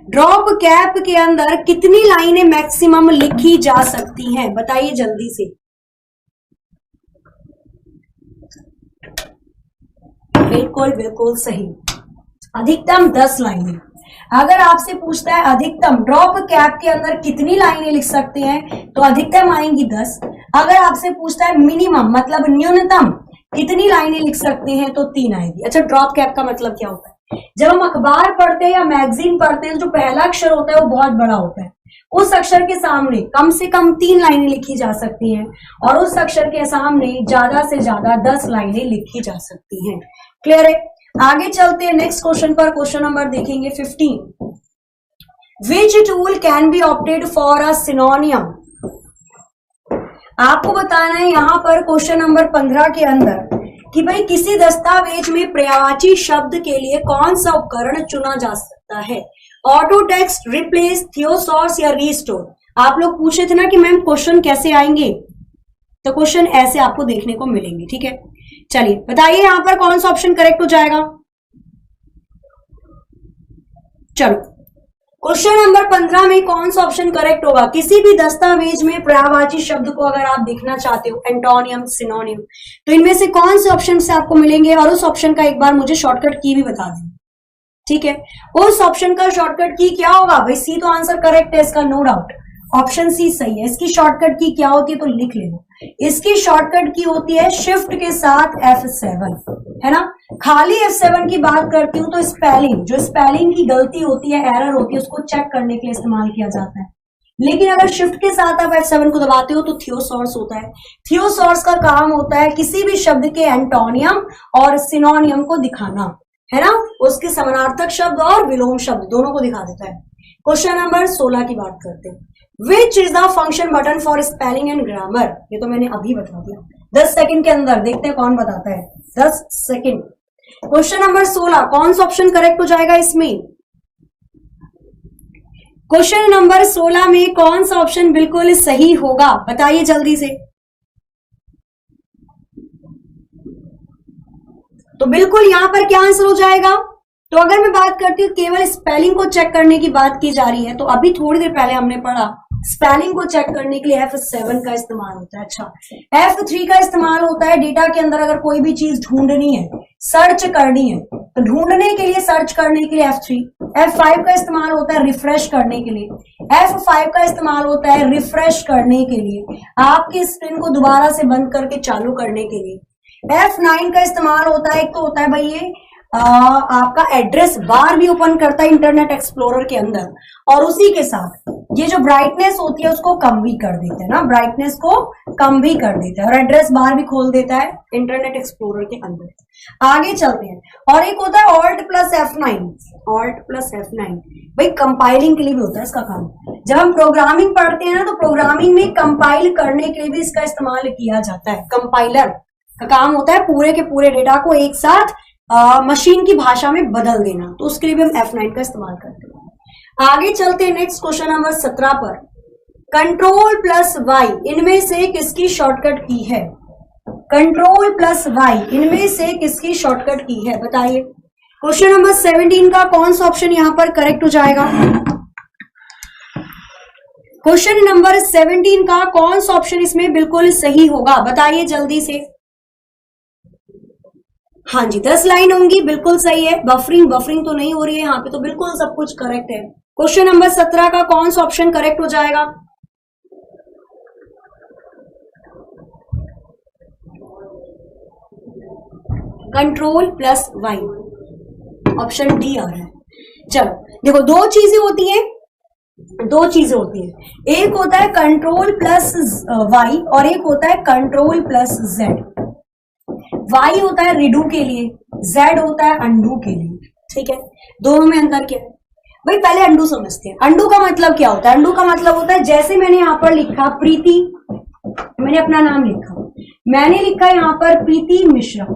S1: ड्रॉप कैप के अंदर कितनी लाइनें मैक्सिमम लिखी जा सकती हैं, बताइए जल्दी से। बिल्कुल बिल्कुल सही, अधिकतम 10 लाइनें। अगर आपसे पूछता है अधिकतम ड्रॉप कैप के अंदर कितनी लाइनें लिख सकते हैं तो अधिकतम आएंगी 10। अगर आपसे पूछता है मिनिमम मतलब न्यूनतम कितनी लाइनें लिख सकते हैं तो 3 आएगी। अच्छा, ड्रॉप कैप का मतलब क्या होता है? जब हम अखबार पढ़ते हैं या मैगजीन पढ़ते हैं, जो पहला अक्षर होता है वो बहुत बड़ा होता है, उस अक्षर के सामने कम से कम 3 लाइनें लिखी जा सकती हैं और उस अक्षर के सामने ज्यादा से ज्यादा 10 लाइनें लिखी जा सकती हैं। क्लियर है? आगे चलते हैं नेक्स्ट क्वेश्चन पर। क्वेश्चन नंबर देखेंगे 15। Which tool can be opted for a सिनोनियम? आपको बताना है यहां पर क्वेश्चन नंबर 15 के अंदर कि भाई किसी दस्तावेज में पर्यायवाची शब्द के लिए कौन सा उपकरण चुना जा सकता है? ऑटो टेक्स्ट, रिप्लेस, थियोसॉर्स या रीस्टोर? आप लोग पूछे थे ना कि मैम क्वेश्चन कैसे आएंगे, तो क्वेश्चन ऐसे आपको देखने को मिलेंगे। ठीक है, चलिए बताइए यहां पर कौन सा ऑप्शन करेक्ट हो जाएगा। चलो, क्वेश्चन नंबर 15 में कौन सा ऑप्शन करेक्ट होगा? किसी भी दस्तावेज में पर्यायवाची शब्द को अगर आप देखना चाहते हो, एंटोनियम, सिनोनियम, तो इनमें से कौन से ऑप्शन से आपको मिलेंगे और उस ऑप्शन का एक बार मुझे शॉर्टकट की भी बता दें। ठीक है, उस ऑप्शन का शॉर्टकट की क्या होगा? भाई सी तो आंसर करेक्ट है इसका, नो डाउट, ऑप्शन सी सही है। इसकी शॉर्टकट की क्या होती है तो लिख लेना, इसकी शॉर्टकट की होती है शिफ्ट के साथ F7, है ना। खाली F7 की बात करती हूं तो स्पेलिंग, जो स्पेलिंग की गलती होती है, एरर होती है, उसको चेक करने के लिए इस्तेमाल किया जाता है। लेकिन अगर शिफ्ट के साथ आप F7 को दबाते हो तो थियोसॉर्स होता है। थियोसॉर्स का काम होता है किसी भी शब्द के एंटोनियम और सिनोनियम को दिखाना, है ना, उसके समानार्थक शब्द और विलोम शब्द दोनों को दिखा देता है। क्वेश्चन नंबर 16 की बात करते हैं। Which is the function button for spelling and grammar? ये तो मैंने अभी बता दिया, 10 सेकंड के अंदर देखते हैं कौन बताता है। 10 सेकंड। क्वेश्चन नंबर 16, कौन सा ऑप्शन करेक्ट हो जाएगा इसमें? क्वेश्चन नंबर 16 में कौन सा ऑप्शन बिल्कुल सही होगा, बताइए जल्दी से। तो बिल्कुल यहां पर क्या आंसर हो जाएगा? तो अगर मैं बात करती हूँ केवल स्पेलिंग को चेक करने की बात की जा रही है, तो अभी थोड़ी देर पहले हमने पढ़ा स्पेलिंग को चेक करने के लिए F7 का इस्तेमाल होता है। अच्छा, F3 का इस्तेमाल होता है डेटा के अंदर अगर कोई भी चीज ढूंढनी है, सर्च करनी है, तो ढूंढने के लिए, सर्च करने के लिए F3। F5 का इस्तेमाल होता है रिफ्रेश करने के लिए, F5 का इस्तेमाल होता है रिफ्रेश करने के लिए, आपकी स्क्रीन को दोबारा से बंद करके चालू करने के लिए। F9 का इस्तेमाल होता है, एक तो होता है भाई ये आपका एड्रेस बार भी ओपन करता है इंटरनेट एक्सप्लोरर के अंदर, और उसी के साथ ये जो ब्राइटनेस होती है उसको कम भी कर देता है ना, ब्राइटनेस को कम भी कर देता है, और एड्रेस बार भी खोल देता है इंटरनेट एक्सप्लोरर के अंदर। आगे चलते हैं, और एक होता है Alt + F9। Alt + F9 भाई कंपाइलिंग के लिए भी होता है इसका काम। जब हम प्रोग्रामिंग पढ़ते हैं ना, तो प्रोग्रामिंग में कंपाइल करने के लिए भी इसका इस्तेमाल किया जाता है। कंपाइलर का काम होता है पूरे के पूरे डेटा को एक साथ मशीन की भाषा में बदल देना, तो उसके लिए भी हम F9 का इस्तेमाल करते हैं। आगे चलते हैं नेक्स्ट क्वेश्चन नंबर 17 पर। कंट्रोल + Y इनमें से किसकी शॉर्टकट की है? कंट्रोल + Y इनमें से किसकी शॉर्टकट की है, बताइए। क्वेश्चन नंबर 17 का कौन सा ऑप्शन यहां पर करेक्ट हो जाएगा? क्वेश्चन नंबर 17 का कौन सा ऑप्शन इसमें बिल्कुल सही होगा, बताइए जल्दी से। हाँ जी, 10 लाइन होंगी, बिल्कुल सही है। बफरिंग तो नहीं हो रही है यहाँ पे, तो बिल्कुल सब कुछ करेक्ट है। क्वेश्चन नंबर 17 का कौन सा ऑप्शन करेक्ट हो जाएगा? कंट्रोल + Y, ऑप्शन डी आ रहा है। चलो देखो, दो चीजें होती हैं, एक होता है कंट्रोल + Y और एक होता है कंट्रोल + Z। Y होता है रिडू के लिए, Z होता है अंडू के लिए, ठीक है। दोनों में अंतर क्या है भाई? पहले अंडू समझते हैं। अंडू का मतलब क्या होता है? अंडू का मतलब होता है, जैसे मैंने यहां पर लिखा प्रीति, मैंने अपना नाम लिखा, मैंने लिखा यहां पर प्रीति मिश्रा,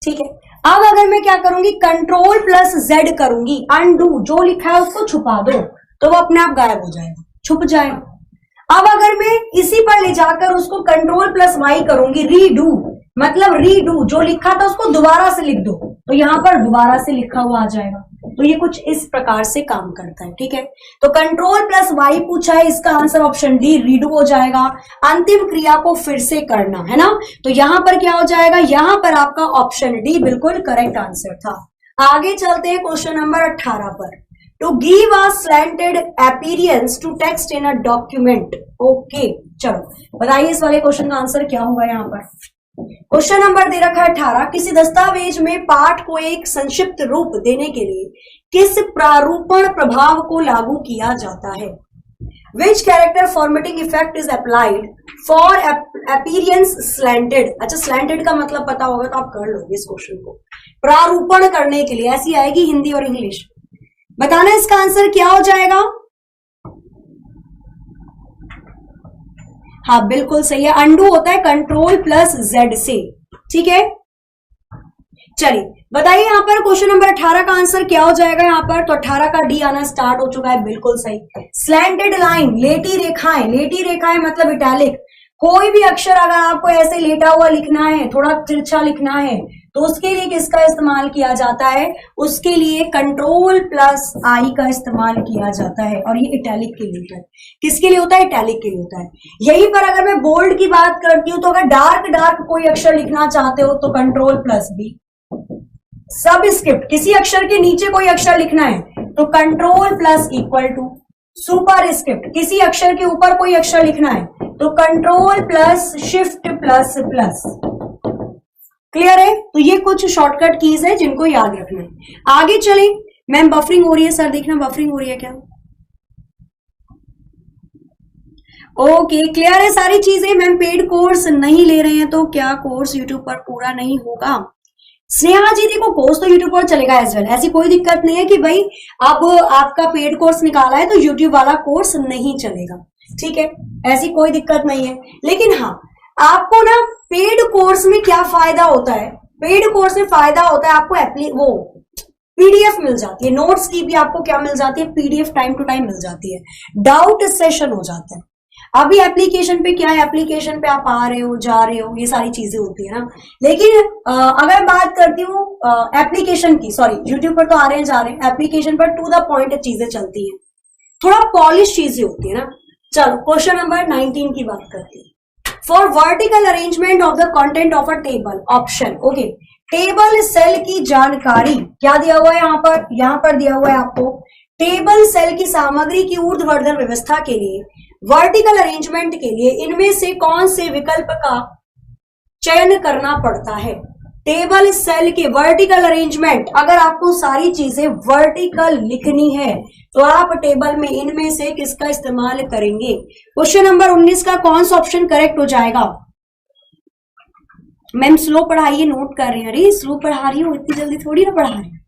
S1: ठीक है। अब अगर मैं क्या करूंगी, कंट्रोल + Z करूंगी, अंडू जो लिखा है उसको छुपा दो, तो वो अपने आप गायब हो जाएगा, छुप जाएगा। अब अगर मैं इसी पर ले जाकर उसको कंट्रोल + Y करूंगी, रीडू, मतलब रीडू जो लिखा था उसको दोबारा से लिख दो, तो यहां पर दोबारा से लिखा हुआ आ जाएगा। तो ये कुछ इस प्रकार से काम करता है, ठीक है। तो कंट्रोल + Y पूछा है, इसका आंसर ऑप्शन डी रीडू हो जाएगा। अंतिम क्रिया को फिर से करना है ना, तो यहां पर क्या हो जाएगा? यहां पर आपका ऑप्शन डी बिल्कुल करेक्ट आंसर था। आगे चलते हैं क्वेश्चन नंबर 18 पर। To give a slanted appearance to text in a document. Okay, चलो बताइए इस वाले क्वेश्चन का आंसर क्या होगा यहाँ पर। क्वेश्चन नंबर दे रखा है 18, किसी दस्तावेज में पाठ को एक संक्षिप्त रूप देने के लिए किस प्रारूपण प्रभाव को लागू किया जाता है। Which character formatting effect is applied for appearance slanted? अच्छा, slanted का मतलब पता होगा तो आप कर लोगे इस क्वेश्चन को। प्रारूपण करने के लिए ऐसी आएगी हिंदी और इंग्लिश। बताना इसका आंसर क्या हो जाएगा। हाँ बिल्कुल सही है, अंडू होता है कंट्रोल प्लस जेड से। ठीक है, चलिए बताइए यहाँ पर क्वेश्चन नंबर 18 का आंसर क्या हो जाएगा यहाँ पर। तो 18 का डी आना स्टार्ट हो चुका है, बिल्कुल सही। स्लैंटेड लाइन, लेटी रेखाएं, लेटी रेखाएं मतलब इटैलिक। कोई भी अक्षर अगर आपको ऐसे लेटा हुआ लिखना है, थोड़ा तिरछा लिखना है, तो उसके लिए किसका इस्तेमाल किया जाता है, उसके लिए कंट्रोल प्लस आई का इस्तेमाल किया जाता है। और ये इटैलिक के लिए होता है। किसके लिए होता है, इटैलिक के लिए होता है। यहीं पर अगर मैं बोल्ड की बात करती हूँ तो अगर डार्क डार्क कोई अक्षर लिखना चाहते हो तो कंट्रोल प्लस बी। सबस्क्रिप्ट, किसी अक्षर के नीचे कोई अक्षर लिखना है तो control plus equal to. Superscript, किसी अक्षर के ऊपर कोई अक्षर लिखना है तो control plus shift plus plus. Clear है। तो ये कुछ शॉर्टकट कीज है जिनको याद रखना है। आगे चले। मैम बफरिंग हो रही है, सर देखना बफरिंग हो रही है क्या। ओके, क्लियर है सारी चीजें। मैम पेड कोर्स नहीं ले रहे हैं तो क्या कोर्स यूट्यूब पर पूरा नहीं होगा। स्नेहा जी देखो, कोर्स तो यूट्यूब पर चलेगा एज वेल, ऐसी कोई दिक्कत नहीं है कि भाई अब आपका पेड कोर्स निकाला है तो यूट्यूब वाला कोर्स नहीं चलेगा। ठीक है, ऐसी कोई दिक्कत नहीं है। लेकिन हाँ, आपको ना पेड कोर्स में क्या फायदा होता है, पेड कोर्स में फायदा होता है आपको वो पीडीएफ मिल जाती है, नोट्स की भी आपको क्या मिल जाती है, पीडीएफ टाइम टू टाइम मिल जाती है, डाउट सेशन हो जाता है। अभी एप्लीकेशन पे क्या है, एप्लीकेशन पे आप आ रहे हो जा रहे हो, ये सारी चीजें होती है ना। लेकिन अगर बात करती हूँ एप्लीकेशन की, सॉरी यूट्यूब पर तो आ रहे हैं जा रहे हैं, एप्लीकेशन पर टू द पॉइंट चीजें चलती हैं, थोड़ा पॉलिश चीजें होती है ना। चलो क्वेश्चन नंबर 19 की बात करते हैं। For vertical arrangement of the content of a table, option okay, table cell की जानकारी क्या दिया हुआ है यहाँ पर दिया हुआ है आपको, टेबल सेल की सामग्री की ऊर्ध्वाधर व्यवस्था के लिए, वर्टिकल अरेंजमेंट के लिए इनमें से कौन से विकल्प का चयन करना पड़ता है। टेबल सेल के वर्टिकल अरेंजमेंट, अगर आपको सारी चीजें वर्टिकल लिखनी है तो आप टेबल में इनमें से किसका इस्तेमाल करेंगे। क्वेश्चन नंबर 19 का कौन सा ऑप्शन करेक्ट हो जाएगा। मैम स्लो पढ़ाइए, नोट कर रहे हैं। अरे स्लो पढ़ा रही हूँ, इतनी जल्दी थोड़ी ना पढ़ा रही।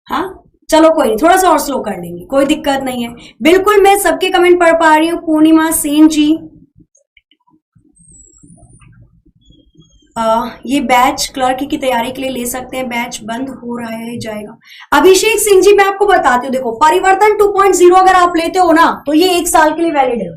S1: हाँ चलो कोई नहीं, थोड़ा सा और स्लो कर लेंगे, कोई दिक्कत नहीं है। बिल्कुल मैं सबके कमेंट पढ़ पा रही हूँ। पूर्णिमा सेन जी, ये बैच क्लर्क की तैयारी के लिए ले सकते हैं, बैच बंद हो रहा है जाएगा। अभिषेक सिंह जी मैं आपको बताती हूँ, देखो परिवर्तन 2.0 अगर आप लेते हो ना तो ये 1 साल के लिए वैलिड है,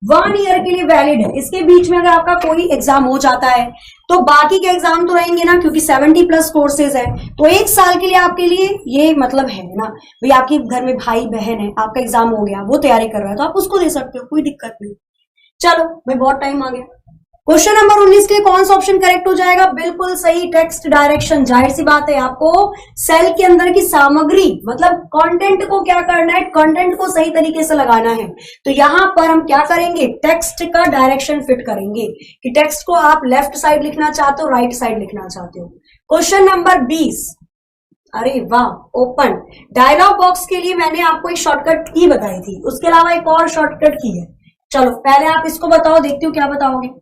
S1: 1 ईयर के लिए वैलिड है। इसके बीच में अगर आपका कोई एग्जाम हो जाता है तो बाकी के एग्जाम तो रहेंगे ना, क्योंकि 70+ कोर्सेज है, तो 1 साल के लिए आपके लिए ये मतलब है ना भाई, आपके घर में भाई बहन है, आपका एग्जाम हो गया, वो तैयारी कर रहा है तो आप उसको दे सकते हो, कोई दिक्कत नहीं। चलो मैं बहुत टाइम आ गया। क्वेश्चन नंबर 19 के लिए कौन सा ऑप्शन करेक्ट हो जाएगा। बिल्कुल सही, टेक्स्ट डायरेक्शन। जाहिर सी बात है, आपको सेल के अंदर की सामग्री मतलब कंटेंट को क्या करना है, कंटेंट को सही तरीके से लगाना है। तो यहां पर हम क्या करेंगे, टेक्स्ट का डायरेक्शन फिट करेंगे कि टेक्स्ट को आप लेफ्ट साइड लिखना चाहते हो, राइट साइड लिखना चाहते हो। क्वेश्चन नंबर 20, अरे वाह, ओपन डायलॉग बॉक्स के लिए मैंने आपको एक शॉर्टकट की बताई थी, उसके अलावा एक और शॉर्टकट की है। चलो पहले आप इसको बताओ, देखती हूँ क्या बताओगे,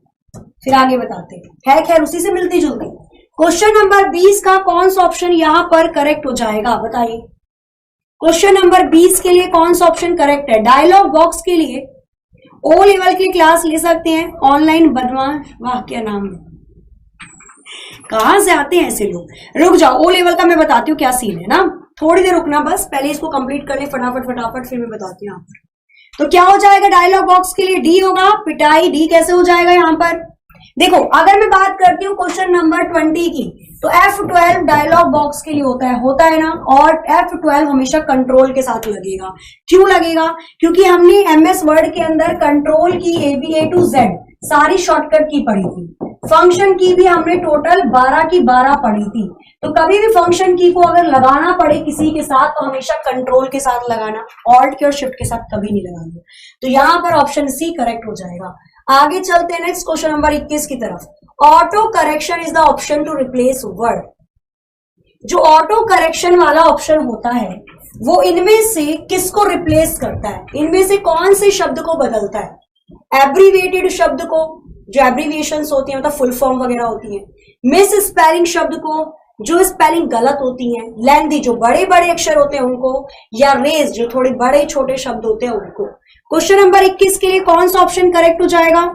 S1: फिर आगे बताते हैं। खैर उसी से मिलती जुलती। क्वेश्चन नंबर 20 का कौन सा ऑप्शन यहां पर करेक्ट हो जाएगा, बताइए। क्वेश्चन नंबर 20 के लिए कौन सा ऑप्शन करेक्ट है। डायलॉग बॉक्स के लिए ओ लेवल की क्लास ले सकते हैं, ऑनलाइन बदमाश, वाह क्या नाम है, कहां से आते हैं ऐसे लोग। रुक जाओ, ओ लेवल का मैं बताती हूँ क्या सीन है ना, थोड़ी देर रुकना बस, पहले इसको कंप्लीट कर ले फटाफट फटाफट, फिर मैं बताती हूँ। तो क्या हो जाएगा डायलॉग बॉक्स के लिए, डी होगा, पिटाई। डी कैसे हो जाएगा यहाँ पर, देखो अगर मैं बात करती हूँ क्वेश्चन नंबर 20 की, तो F12 डायलॉग बॉक्स के लिए होता है ना, और F12 हमेशा कंट्रोल के साथ लगेगा। क्यों लगेगा, क्योंकि हमने MS वर्ड के अंदर कंट्रोल की A to Z सारी शॉर्टकट की पढ़ी थी, फंक्शन की भी हमने टोटल 12 की 12 पढ़ी थी। तो कभी भी फंक्शन की को अगर लगाना पड़े किसी के साथ तो हमेशा कंट्रोल के साथ लगाना, ऑल्ट के और शिफ्ट के साथ कभी नहीं लगाना। तो यहां पर ऑप्शन सी करेक्ट हो जाएगा। आगे चलते हैं नेक्स्ट क्वेश्चन नंबर 21 की तरफ। Auto correction is the option to replace word. जो ऑटो करेक्शन वाला ऑप्शन होता है वो इनमें से किसको रिप्लेस करता है, इनमें से कौन से शब्द को बदलता है? एब्रीविएटेड शब्द को, जो एब्रीविएशंस होती हैं मतलब फुल फॉर्म वगैरह होती हैं, मिस स्पेलिंग शब्द को जो स्पेलिंग गलत होती है, लेंदी जो बड़े बड़े अक्षर होते हैं उनको, या रेज जो थोड़े बड़े छोटे शब्द होते हैं उनको। क्वेश्चन नंबर 21 के लिए कौन सा ऑप्शन करेक्ट हो जाएगा?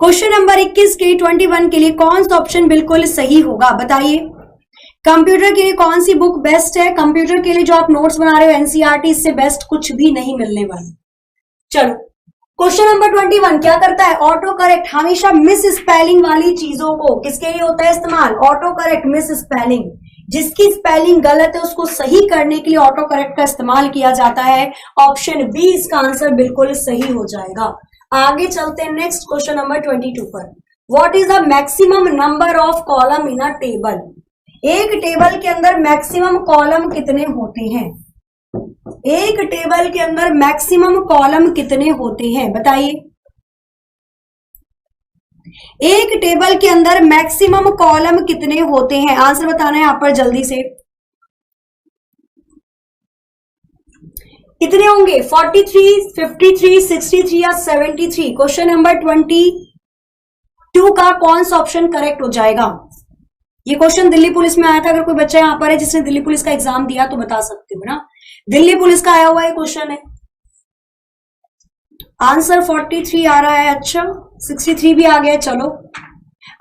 S1: क्वेश्चन नंबर 21 के 21 के लिए कौन सा ऑप्शन बिल्कुल सही होगा बताइए। कंप्यूटर के लिए कौन सी बुक बेस्ट है? कंप्यूटर के लिए जो आप नोट्स बना रहे हो एनसीईआरटी, इससे बेस्ट कुछ भी नहीं मिलने वाला। चलो क्वेश्चन नंबर 21 क्या करता है? ऑटो करेक्ट हमेशा मिस स्पेलिंग वाली चीजों को किसके लिए होता है इस्तेमाल? ऑटो करेक्ट मिस स्पेलिंग, जिसकी स्पेलिंग गलत है उसको सही करने के लिए ऑटो करेक्ट का इस्तेमाल किया जाता है। ऑप्शन बी इसका आंसर बिल्कुल सही हो जाएगा। आगे चलते हैं नेक्स्ट क्वेश्चन नंबर 22 पर। What is the maximum number of column in a table? एक टेबल के अंदर मैक्सिमम कॉलम कितने होते हैं? एक टेबल के अंदर मैक्सिमम कॉलम कितने होते हैं बताइए। एक टेबल के अंदर मैक्सिमम कॉलम कितने होते हैं? आंसर बताना है यहां पर जल्दी से। कितने होंगे? 43, 53, 63 या 73? क्वेश्चन नंबर 22 का कौन सा ऑप्शन करेक्ट हो जाएगा? ये क्वेश्चन दिल्ली पुलिस में आया था। अगर कोई बच्चा यहां पर है जिसने दिल्ली पुलिस का एग्जाम दिया तो बता सकते हो ना, दिल्ली पुलिस का आया हुआ ये क्वेश्चन है। आंसर 43 आ रहा है। अच्छा 63 भी आ गया। चलो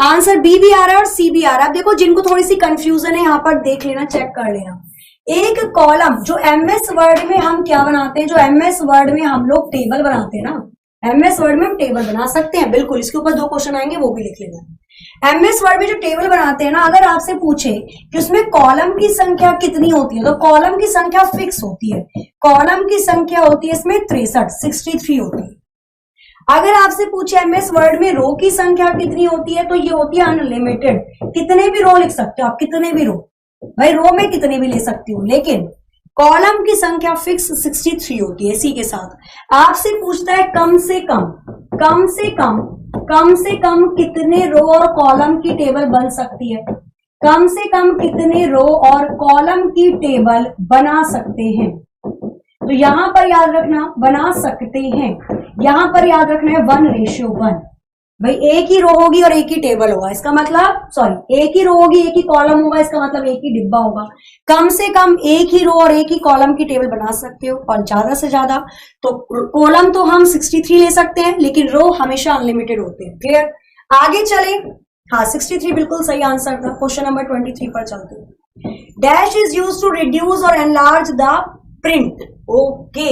S1: आंसर बी भी आ रहा है और सी भी आ रहा है। अब देखो जिनको थोड़ी सी कंफ्यूजन है यहां पर देख लेना, चेक कर लेना। एक कॉलम जो एमएस वर्ड में हम क्या बनाते हैं, जो एमएस वर्ड में हम लोग टेबल बनाते हैं ना, एमएस वर्ड में हम टेबल बना सकते हैं बिल्कुल। इसके ऊपर 2 क्वेश्चन आएंगे वो भी लिख लेना। एमएस वर्ड में जो टेबल बनाते हैं ना, अगर आपसे पूछे कि उसमें कॉलम की संख्या कितनी होती है तो कॉलम की संख्या फिक्स होती है। कॉलम की संख्या होती है इसमें 63 होती है। अगर आपसे पूछे एमएस वर्ड में रो की संख्या कितनी होती है तो ये होती है अनलिमिटेड। कितने भी रो लिख सकते हो आप, कितने भी रो, भाई रो में कितने भी ले सकती हो, लेकिन कॉलम की संख्या फिक्स 63 होती है। इसी के साथ आपसे पूछता है कम से कम कितने रो और कॉलम की टेबल बन सकती है? कम से कम कितने रो और कॉलम की टेबल बना सकते हैं? तो यहां पर याद रखना बना सकते हैं, यहां पर याद रखना है 1:1। भाई एक ही रो होगी और एक ही टेबल होगा, इसका मतलब सॉरी एक ही रो होगी एक ही कॉलम होगा, इसका मतलब एक ही डिब्बा होगा। कम से कम एक ही रो और एक ही कॉलम की टेबल बना सकते हो, और ज्यादा से ज्यादा तो कॉलम तो हम 63 ले सकते हैं लेकिन रो हमेशा अनलिमिटेड होते हैं। क्लियर? आगे चले। हाँ 63 बिल्कुल सही आंसर था। क्वेश्चन नंबर 23 पर चलते हैं। Dash is use to reduce और एनलार्ज द प्रिंट। ओके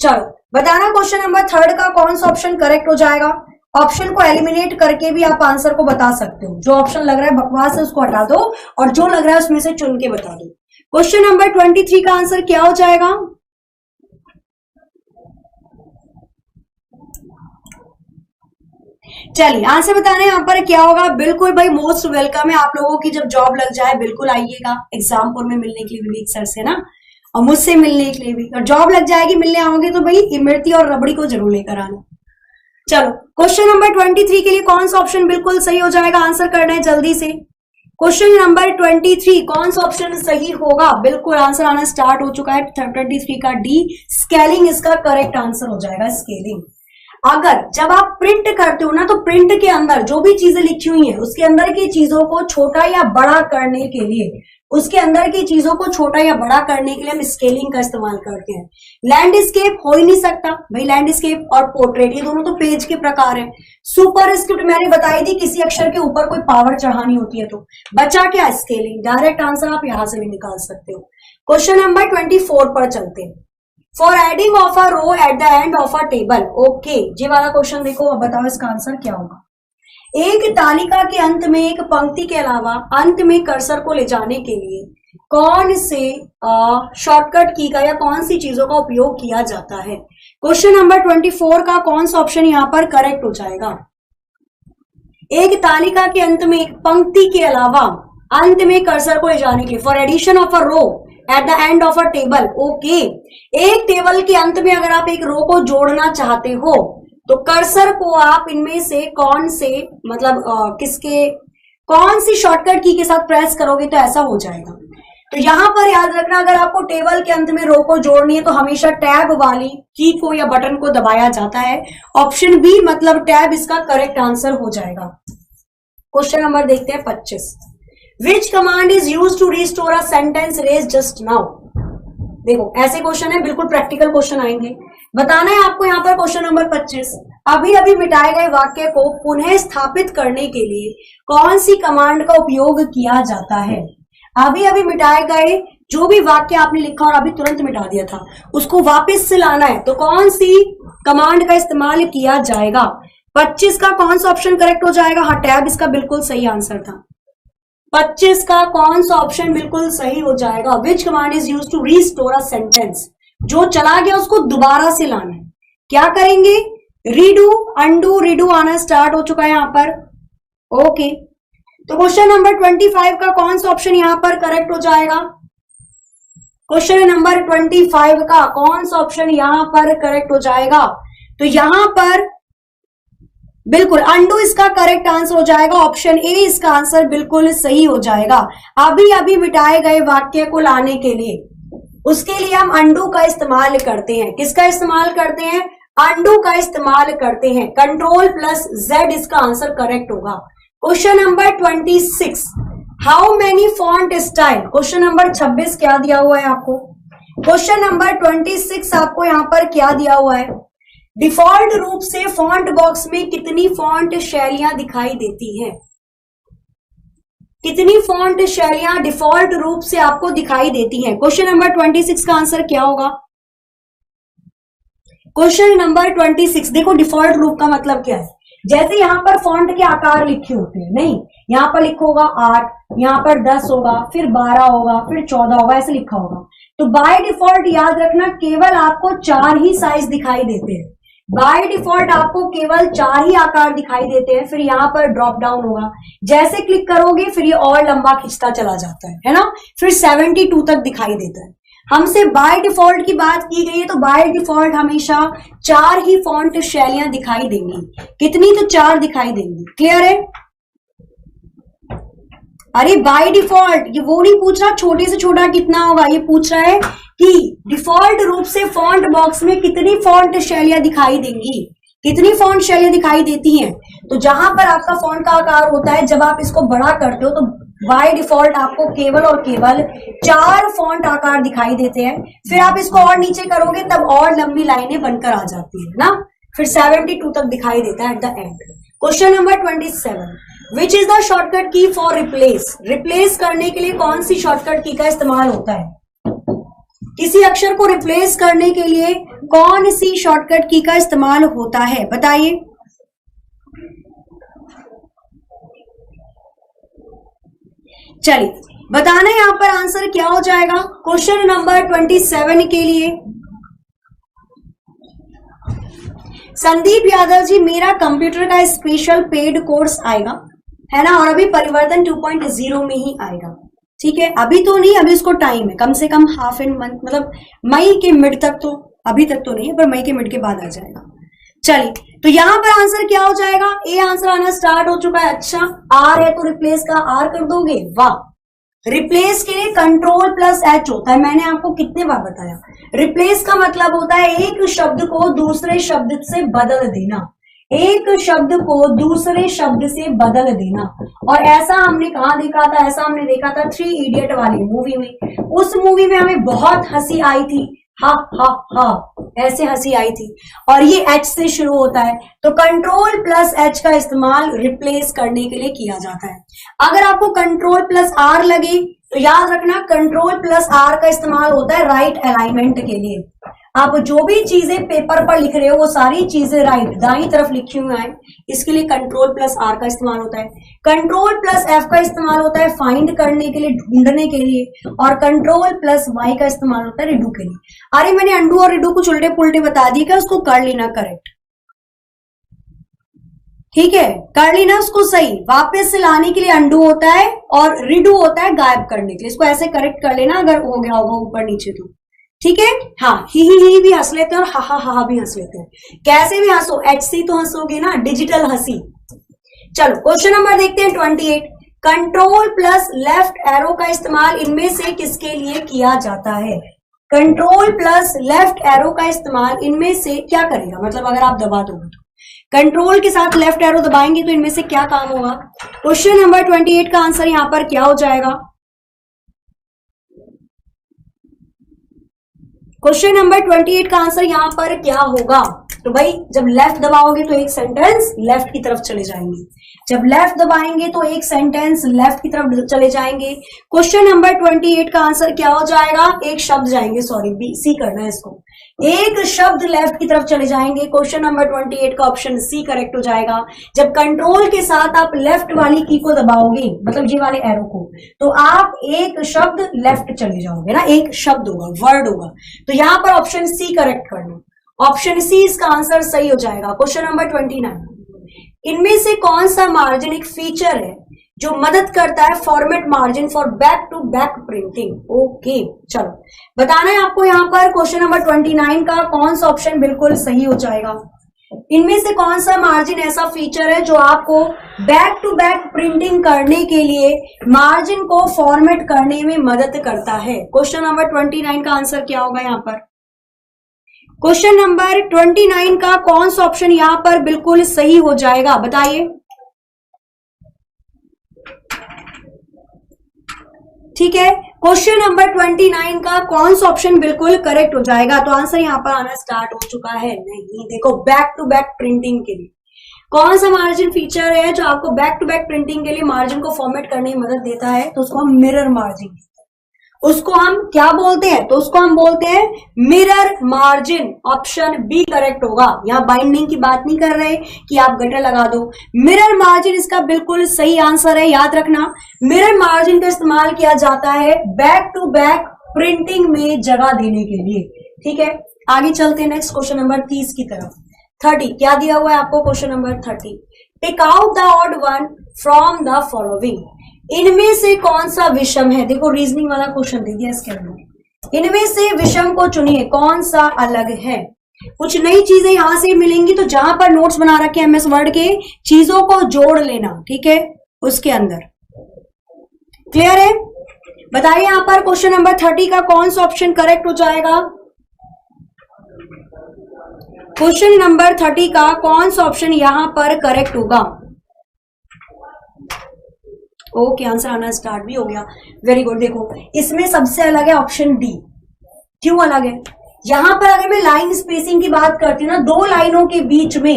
S1: चलो बताना क्वेश्चन नंबर 3 का कौन सा ऑप्शन करेक्ट हो जाएगा। ऑप्शन को एलिमिनेट करके भी आप आंसर को बता सकते हो। जो ऑप्शन लग रहा है बकवास है उसको हटा दो और जो लग रहा है उसमें से चुन के बता दो। क्वेश्चन नंबर 23 का आंसर क्या हो जाएगा? चलिए आंसर बताने यहां पर क्या होगा। बिल्कुल भाई मोस्ट वेलकम है आप लोगों की, जब जॉब लग जाए बिल्कुल आइएगा एग्जामपुर में मिलने के लिए विवेक सर से ना, और मुझसे मिलने के लिए भी। और जॉब लग जाएगी मिलने आओगे तो भाई इमरती और रबड़ी को जरूर लेकर आना। चलो क्वेश्चन नंबर 23 के लिए कौन सा ऑप्शन बिल्कुल सही हो जाएगा? आंसर करना है जल्दी से। क्वेश्चन नंबर 23 कौन सा ऑप्शन सही होगा? बिल्कुल आंसर आना स्टार्ट हो चुका है। 23 का डी स्केलिंग इसका करेक्ट आंसर हो जाएगा। स्केलिंग अगर जब आप प्रिंट करते हो ना तो प्रिंट के अंदर जो भी चीजें लिखी हुई है उसके अंदर की चीजों को छोटा या बड़ा करने के लिए, उसके अंदर की चीजों को छोटा या बड़ा करने के लिए हम स्केलिंग का इस्तेमाल करते हैं। लैंडस्केप हो ही नहीं सकता भाई, लैंडस्केप और पोर्ट्रेट ये दोनों तो पेज के प्रकार हैं। सुपरस्क्रिप्ट मैंने बताई थी किसी अक्षर के ऊपर कोई पावर चढ़ानी होती है तो बचा क्या? स्केलिंग। डायरेक्ट आंसर आप यहां से भी निकाल सकते हो। क्वेश्चन नंबर 24 पर चलते हैं। For adding of a row at the end of a table. Okay ये वाला क्वेश्चन देखो, अब बताओ इसका आंसर क्या होगा। एक तालिका के अंत में एक पंक्ति के अलावा अंत में कर्सर को ले जाने के लिए कौन से शॉर्टकट की का या कौन सी चीजों का उपयोग किया जाता है? क्वेश्चन नंबर 24 का कौन सा ऑप्शन यहां पर करेक्ट हो जाएगा? एक तालिका के अंत में एक पंक्ति के अलावा अंत में कर्सर को ले जाने के लिए, for addition of a row at the end of a table. Okay, एक टेबल के अंत में अगर आप एक रो को जोड़ना चाहते हो तो कर्सर को आप इनमें से कौन से मतलब कौन सी शॉर्टकट की के साथ प्रेस करोगे तो ऐसा हो जाएगा। तो यहां पर याद रखना, अगर आपको टेबल के अंत में रो को जोड़नी है तो हमेशा टैब वाली की को या बटन को दबाया जाता है। ऑप्शन बी मतलब टैब इसका करेक्ट आंसर हो जाएगा। क्वेश्चन नंबर देखते हैं 25। Which command is use to restore a sentence erased just now. देखो ऐसे क्वेश्चन है, बिल्कुल प्रैक्टिकल क्वेश्चन आएंगे। बताना है आपको यहाँ पर क्वेश्चन नंबर 25, अभी अभी मिटाए गए वाक्य को पुनः स्थापित करने के लिए कौन सी कमांड का उपयोग किया जाता है। अभी अभी मिटाए गए जो भी वाक्य आपने लिखा और अभी तुरंत मिटा दिया था उसको वापस से लाना है तो कौन सी कमांड का इस्तेमाल किया जाएगा। 25 का कौन सा ऑप्शन करेक्ट हो जाएगा। हाँ, टैब इसका बिल्कुल सही आंसर था। 25 का कौन सा ऑप्शन बिल्कुल सही हो जाएगा। Which command is use to restore a sentence, जो चला गया उसको दोबारा से लाना है। क्या करेंगे, रीडू, अंडू, रीडू आना स्टार्ट हो चुका है यहां पर। ओके, तो क्वेश्चन नंबर 25 का कौन सा ऑप्शन यहां पर करेक्ट हो जाएगा। क्वेश्चन नंबर 25 का कौन सा ऑप्शन यहां पर करेक्ट हो जाएगा। तो यहां पर बिल्कुल अंडू इसका करेक्ट आंसर हो जाएगा। ऑप्शन ए इसका आंसर बिल्कुल सही हो जाएगा। अभी अभी मिटाए गए वाक्य को लाने के लिए उसके लिए हम अंडू का इस्तेमाल करते हैं। किसका इस्तेमाल करते हैं, अंडू का इस्तेमाल करते हैं। कंट्रोल प्लस जेड इसका आंसर करेक्ट होगा। Question number 26, how many font style. Question number 26 क्या दिया हुआ है आपको। क्वेश्चन नंबर 26 आपको यहां पर क्या दिया हुआ है, डिफॉल्ट रूप से फॉन्ट बॉक्स में कितनी फॉन्ट शैलियां दिखाई देती हैं। कितनी फॉन्ट शैलियां डिफॉल्ट रूप से आपको दिखाई देती हैं। क्वेश्चन नंबर 26 का आंसर क्या होगा। क्वेश्चन नंबर 26, देखो डिफॉल्ट रूप का मतलब क्या है। जैसे यहां पर फॉन्ट के आकार लिखे होते हैं, नहीं यहां पर लिखा होगा 8, यहां पर 10 होगा, फिर 12 होगा, फिर 14 होगा, ऐसे लिखा होगा। तो बाय डिफॉल्ट याद रखना केवल आपको 4 ही साइज दिखाई देते हैं। बाय डिफॉल्ट आपको केवल 4 ही आकार दिखाई देते हैं। फिर यहाँ पर ड्रॉप डाउन होगा, जैसे क्लिक करोगे फिर ये और लंबा खिंचता चला जाता है ना। फिर 72 तक दिखाई देता है। हमसे बाय डिफॉल्ट की बात की गई है तो बाय डिफॉल्ट हमेशा 4 ही फॉन्ट शैलियां दिखाई देंगी। कितनी, तो 4 दिखाई देंगी। क्लियर है। अरे बाय डिफॉल्ट ये वो नहीं पूछ रहा छोटे से छोटा कितना होगा, ये पूछ रहा है कि डिफॉल्ट रूप से फॉन्ट बॉक्स में कितनी फॉन्ट शैलियां दिखाई देंगी, कितनी फॉन्ट शैलियां दिखाई देती हैं। तो जहां पर आपका फॉन्ट का आकार होता है, जब आप इसको बड़ा करते हो तो बाय डिफॉल्ट आपको केवल और केवल 4 फॉन्ट आकार दिखाई देते हैं। फिर आप इसको और नीचे करोगे तब और लंबी लाइनें बनकर आ जाती है ना। फिर 72 तक दिखाई देता है eight the and. Question number 27, which is the shortcut की फॉर रिप्लेस। रिप्लेस करने के लिए कौन सी शॉर्टकट की का इस्तेमाल होता है। किसी अक्षर को रिप्लेस करने के लिए कौन सी शॉर्टकट की का इस्तेमाल होता है, बताइए। चलिए बताना है यहां पर आंसर क्या हो जाएगा। क्वेश्चन नंबर 27 के लिए संदीप यादव जी, मेरा कंप्यूटर का स्पेशल पेड कोर्स आएगा है ना, और अभी परिवर्तन 2.0 में ही आएगा। ठीक है, अभी तो नहीं, अभी उसको टाइम है, कम से कम हाफ एन मंथ, मतलब मई के मिड तक, तो अभी तक तो नहीं है पर मई के मिड के बाद आ जाएगा। चलिए तो यहां पर आंसर क्या हो जाएगा। ए आंसर आना स्टार्ट हो चुका है। अच्छा आर है तो रिप्लेस का आर कर दोगे, वाह। रिप्लेस के लिए कंट्रोल प्लस एच होता है, मैंने आपको कितने बार बताया। रिप्लेस का मतलब होता है एक शब्द को दूसरे शब्द से बदल देना, एक शब्द को दूसरे शब्द से बदल देना। और ऐसा हमने कहा देखा था, ऐसा हमने देखा था 3 इडियट वाली मूवी में। उस मूवी में हमें बहुत हंसी आई थी, हा हा हा, ऐसे हंसी आई थी। और ये एच से शुरू होता है, तो कंट्रोल प्लस एच का इस्तेमाल रिप्लेस करने के लिए किया जाता है। अगर आपको कंट्रोल प्लस आर लगे तो याद रखना कंट्रोल प्लस आर का इस्तेमाल होता है राइट अलाइनमेंट के लिए। आप जो भी चीजें पेपर पर लिख रहे हो वो सारी चीजें राइट दाईं तरफ लिखी हुई है, इसके लिए कंट्रोल प्लस आर का इस्तेमाल होता है। कंट्रोल प्लस एफ का इस्तेमाल होता है फाइंड करने के लिए, ढूंढने के लिए। और कंट्रोल प्लस वाई का इस्तेमाल होता है रिडू के लिए। अरे मैंने अंडू और रिडू कुछ उल्टे पुल्टे बता दिए, क्या उसको कर लेना करेक्ट। ठीक है, कर ली ना उसको सही, वापस से लाने के लिए अंडू होता है और रिडू होता है गायब करने के लिए। इसको ऐसे करेक्ट कर लेना अगर हो गया होगा ऊपर नीचे तो, ठीक है। हाँ, ही भी हंस लेते हैं और हा भी हंस लेते हैं। कैसे भी हंसो, HC तो हंसोगे ना, डिजिटल हंसी। चलो क्वेश्चन नंबर देखते हैं 28। कंट्रोल प्लस लेफ्ट एरो का इस्तेमाल इनमें से किसके लिए किया जाता है? कंट्रोल प्लस लेफ्ट एरो का इस्तेमाल इनमें से क्या करेगा? मतलब अगर आप दबा दोगे तो कंट्रोल के साथ लेफ्ट एरो दबाएंगे तो इनमें से क्या काम होगा? क्वेश्चन नंबर 28 का आंसर यहां पर क्या हो जाएगा? क्वेश्चन नंबर 28 का आंसर यहां पर क्या होगा? तो भाई जब लेफ्ट दबाओगे तो एक सेंटेंस लेफ्ट की तरफ चले जाएंगे, जब लेफ्ट दबाएंगे तो एक सेंटेंस लेफ्ट की तरफ चले जाएंगे। क्वेश्चन नंबर 28 का आंसर क्या हो जाएगा? एक शब्द जाएंगे, सॉरी सी करना है इसको, एक शब्द लेफ्ट की तरफ चले जाएंगे। क्वेश्चन नंबर 28 का ऑप्शन सी करेक्ट हो जाएगा। जब कंट्रोल के साथ आप लेफ्ट वाली की को दबाओगे, मतलब ये वाले एरो को, तो आप एक शब्द लेफ्ट चले जाओगे ना, एक शब्द होगा, वर्ड होगा। तो यहां पर ऑप्शन सी करेक्ट करना, ऑप्शन सी इसका आंसर सही हो जाएगा। Question number 29। इनमें से कौन सा मार्जिन एक फीचर है जो मदद करता है format margin for back to back printing? Okay, चलो बताना है आपको यहां पर क्वेश्चन नंबर 29 का कौन सा ऑप्शन बिल्कुल सही हो जाएगा। इनमें से कौन सा मार्जिन ऐसा फीचर है जो आपको बैक टू बैक प्रिंटिंग करने के लिए मार्जिन को फॉर्मेट करने में मदद करता है? क्वेश्चन नंबर 29 का आंसर क्या होगा यहां पर? क्वेश्चन नंबर 29 का कौन सा ऑप्शन यहां पर बिल्कुल सही हो जाएगा, बताइए। ठीक है, क्वेश्चन नंबर 29 का कौन सा ऑप्शन बिल्कुल करेक्ट हो जाएगा? तो आंसर यहां पर आना स्टार्ट हो चुका है। नहीं, देखो बैक टू बैक प्रिंटिंग के लिए कौन सा मार्जिन फीचर है जो आपको बैक टू बैक प्रिंटिंग के लिए मार्जिन को फॉर्मेट करने में मदद देता है? तो उसको हम मिरर मार्जिन, उसको हम क्या बोलते हैं? तो उसको हम बोलते हैं mirror margin. Option B correct होगा। यहां बाइंडिंग की बात नहीं कर रहे कि आप गटर लगा दो, मिरर मार्जिन इसका बिल्कुल सही आंसर है। याद रखना, मिरर मार्जिन का इस्तेमाल किया जाता है बैक टू बैक प्रिंटिंग में जगह देने के लिए। ठीक है, आगे चलते हैं नेक्स्ट क्वेश्चन नंबर 30 की तरफ। 30 क्या दिया हुआ है आपको? Question number 30, take out the odd one from the following. इनमें से कौन सा विषम है? देखो रीजनिंग वाला क्वेश्चन दे दिया इसके अंदर। इनमें से विषम को चुनिए, कौन सा अलग है? कुछ नई चीजें यहां से मिलेंगी, तो जहां पर नोट्स बना रखे हैं MS वर्ड के, चीजों को जोड़ लेना, ठीक है, उसके अंदर। क्लियर है? बताइए यहां पर क्वेश्चन नंबर 30 का कौन सा ऑप्शन करेक्ट हो जाएगा? क्वेश्चन नंबर 30 का कौन सा ऑप्शन यहां पर करेक्ट होगा? ओके, आंसर आना स्टार्ट भी हो गया। Very good. देखो इसमें सबसे अलग है ऑप्शन डी। क्यों अलग है? यहां पर अगर मैं लाइन स्पेसिंग की बात करती हूँ ना, दो लाइनों के बीच में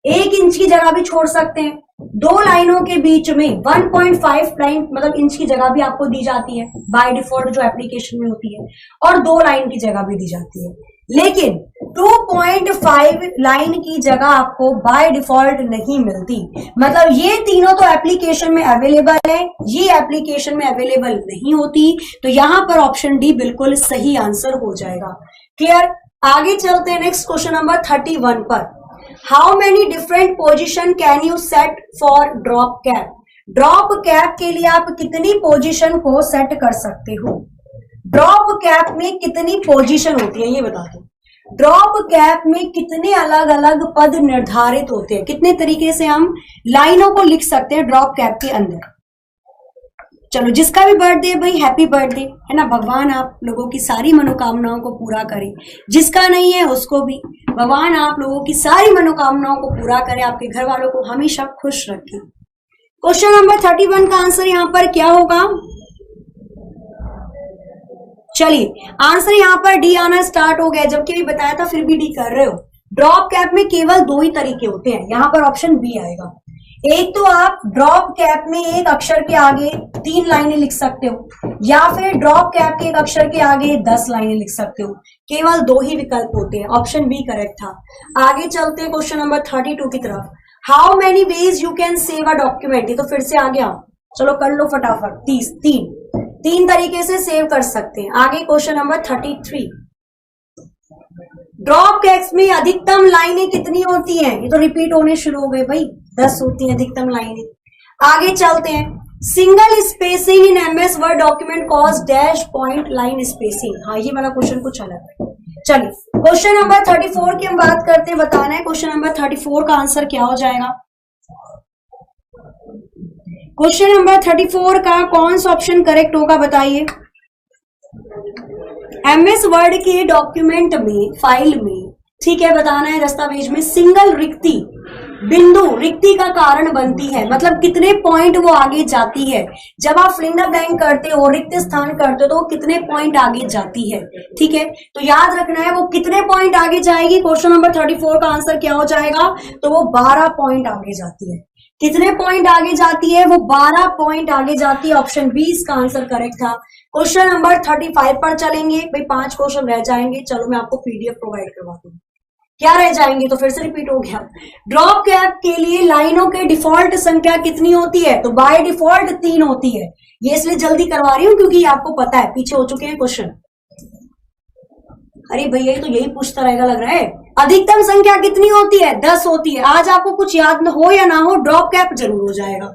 S1: 1 इंच की जगह भी छोड़ सकते हैं। दो लाइनों के बीच में 1.5 लाइन मतलब इंच की जगह भी आपको दी जाती है बाय डिफॉल्ट जो एप्लीकेशन में होती है, और 2 लाइन की जगह भी दी जाती है। लेकिन 2.5 लाइन की जगह आपको बाय डिफॉल्ट नहीं मिलती। मतलब ये तीनों तो एप्लीकेशन में अवेलेबल है, ये एप्लीकेशन में अवेलेबल नहीं होती। तो यहां पर ऑप्शन डी बिल्कुल सही आंसर हो जाएगा। क्लियर? आगे चलते हैं नेक्स्ट क्वेश्चन नंबर 31 पर। How many different position can you set for drop cap? Drop cap के लिए आप कितनी पोजिशन को सेट कर सकते हो? ड्रॉप कैप में कितनी पोजीशन होती है ये बता दो। ड्रॉप कैप में कितने अलग अलग पद निर्धारित होते हैं? कितने तरीके से हम लाइनों को लिख सकते हैं ड्रॉप कैप के अंदर? चलो जिसका भी बर्थडे भाई हैप्पी बर्थडे, है ना। भगवान आप लोगों की सारी मनोकामनाओं को पूरा करे। जिसका नहीं है उसको भी भगवान आप लोगों की सारी मनोकामनाओं को पूरा करे, आपके घर वालों को हमेशा खुश रखे। क्वेश्चन नंबर 31 का आंसर यहां पर क्या होगा? चलिए आंसर यहां पर डी आना स्टार्ट हो गया, जबकि भी बताया था फिर भी डी कर रहे हो। ड्रॉप कैप में केवल 2 ही तरीके होते हैं, यहां पर ऑप्शन बी आएगा। एक तो आप ड्रॉप कैप में एक अक्षर के आगे 3 लाइनें लिख सकते हो, या फिर ड्रॉप कैप के एक अक्षर के आगे 10 लाइनें लिख सकते हो। केवल 2 ही विकल्प होते हैं, ऑप्शन बी करेक्ट था। आगे चलते हैं क्वेश्चन नंबर 32 की तरफ। How many ways you can save a document? ये तो फिर से आ गया, चलो कर लो फटाफट। 3 तरीके से सेव कर सकते हैं। आगे क्वेश्चन नंबर 33। ड्रॉप कैप्स में अधिकतम लाइनें कितनी होती हैं? ये तो रिपीट होने शुरू हो गए भाई, 10 होती हैं अधिकतम लाइनें। आगे चलते हैं। Single spacing in MS word document cause dash point line spacing. हाँ, ये वाला क्वेश्चन कुछ अलग है। चलिए क्वेश्चन नंबर 34 की हम बात करते हैं। बताना है क्वेश्चन नंबर 34 का आंसर क्या हो जाएगा। क्वेश्चन नंबर 34 का कौन सा ऑप्शन करेक्ट होगा बताइए। एमएस वर्ड के डॉक्यूमेंट में, फाइल में, ठीक है, बताना है दस्तावेज में सिंगल रिक्ति, बिंदु रिक्ति का कारण बनती है। मतलब कितने पॉइंट वो आगे जाती है। जब आप फिल इन द ब्लैंक करते हो, रिक्त स्थान करते हो, तो वो कितने पॉइंट आगे जाती है। ठीक है, तो याद रखना है वो कितने पॉइंट आगे जाएगी। क्वेश्चन नंबर 34 का आंसर क्या हो जाएगा? तो वो 12 पॉइंट आगे जाती है। कितने पॉइंट आगे जाती है? वो 12 पॉइंट आगे जाती है। ऑप्शन बी इसका आंसर करेक्ट था। क्वेश्चन नंबर 35 पर चलेंगे भाई। 5 क्वेश्चन रह जाएंगे। चलो मैं आपको पीडीएफ प्रोवाइड करवाती हूँ। क्या रह जाएंगे तो फिर से रिपीट हो गया। ड्रॉप कैप के लिए लाइनों के डिफॉल्ट संख्या कितनी होती है? तो बाय डिफॉल्ट 3 होती है। ये इसलिए जल्दी करवा रही हूं क्योंकि आपको पता है, पीछे हो चुके हैं क्वेश्चन। अरे भैया तो यही पूछता रहेगा लग रहा है। अधिकतम संख्या कितनी होती है? 10 होती है। आज आपको कुछ याद हो या ना हो, ड्रॉप कैप जरूर हो जाएगा।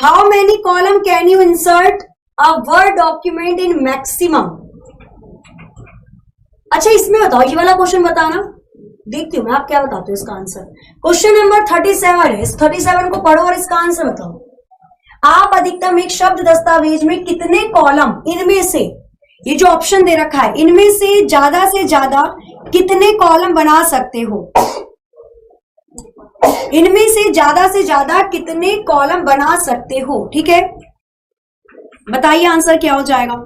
S1: How many column can you insert a word document in maximum? अच्छा इसमें बताओ, ये वाला क्वेश्चन बताना, देखती हूँ मैं आप क्या बताते हो इसका आंसर। क्वेश्चन नंबर 37 है। इस 37 को पढ़ो और इसका आंसर बताओ। आप अधिकतम एक शब्द दस्तावेज में कितने कॉलम, इनमें से, ये जो ऑप्शन दे रखा है, इनमें से ज्यादा कितने कॉलम बना सकते हो? इनमें से ज्यादा कितने कॉलम बना सकते हो? ठीक है, बताइए आंसर क्या हो जाएगा।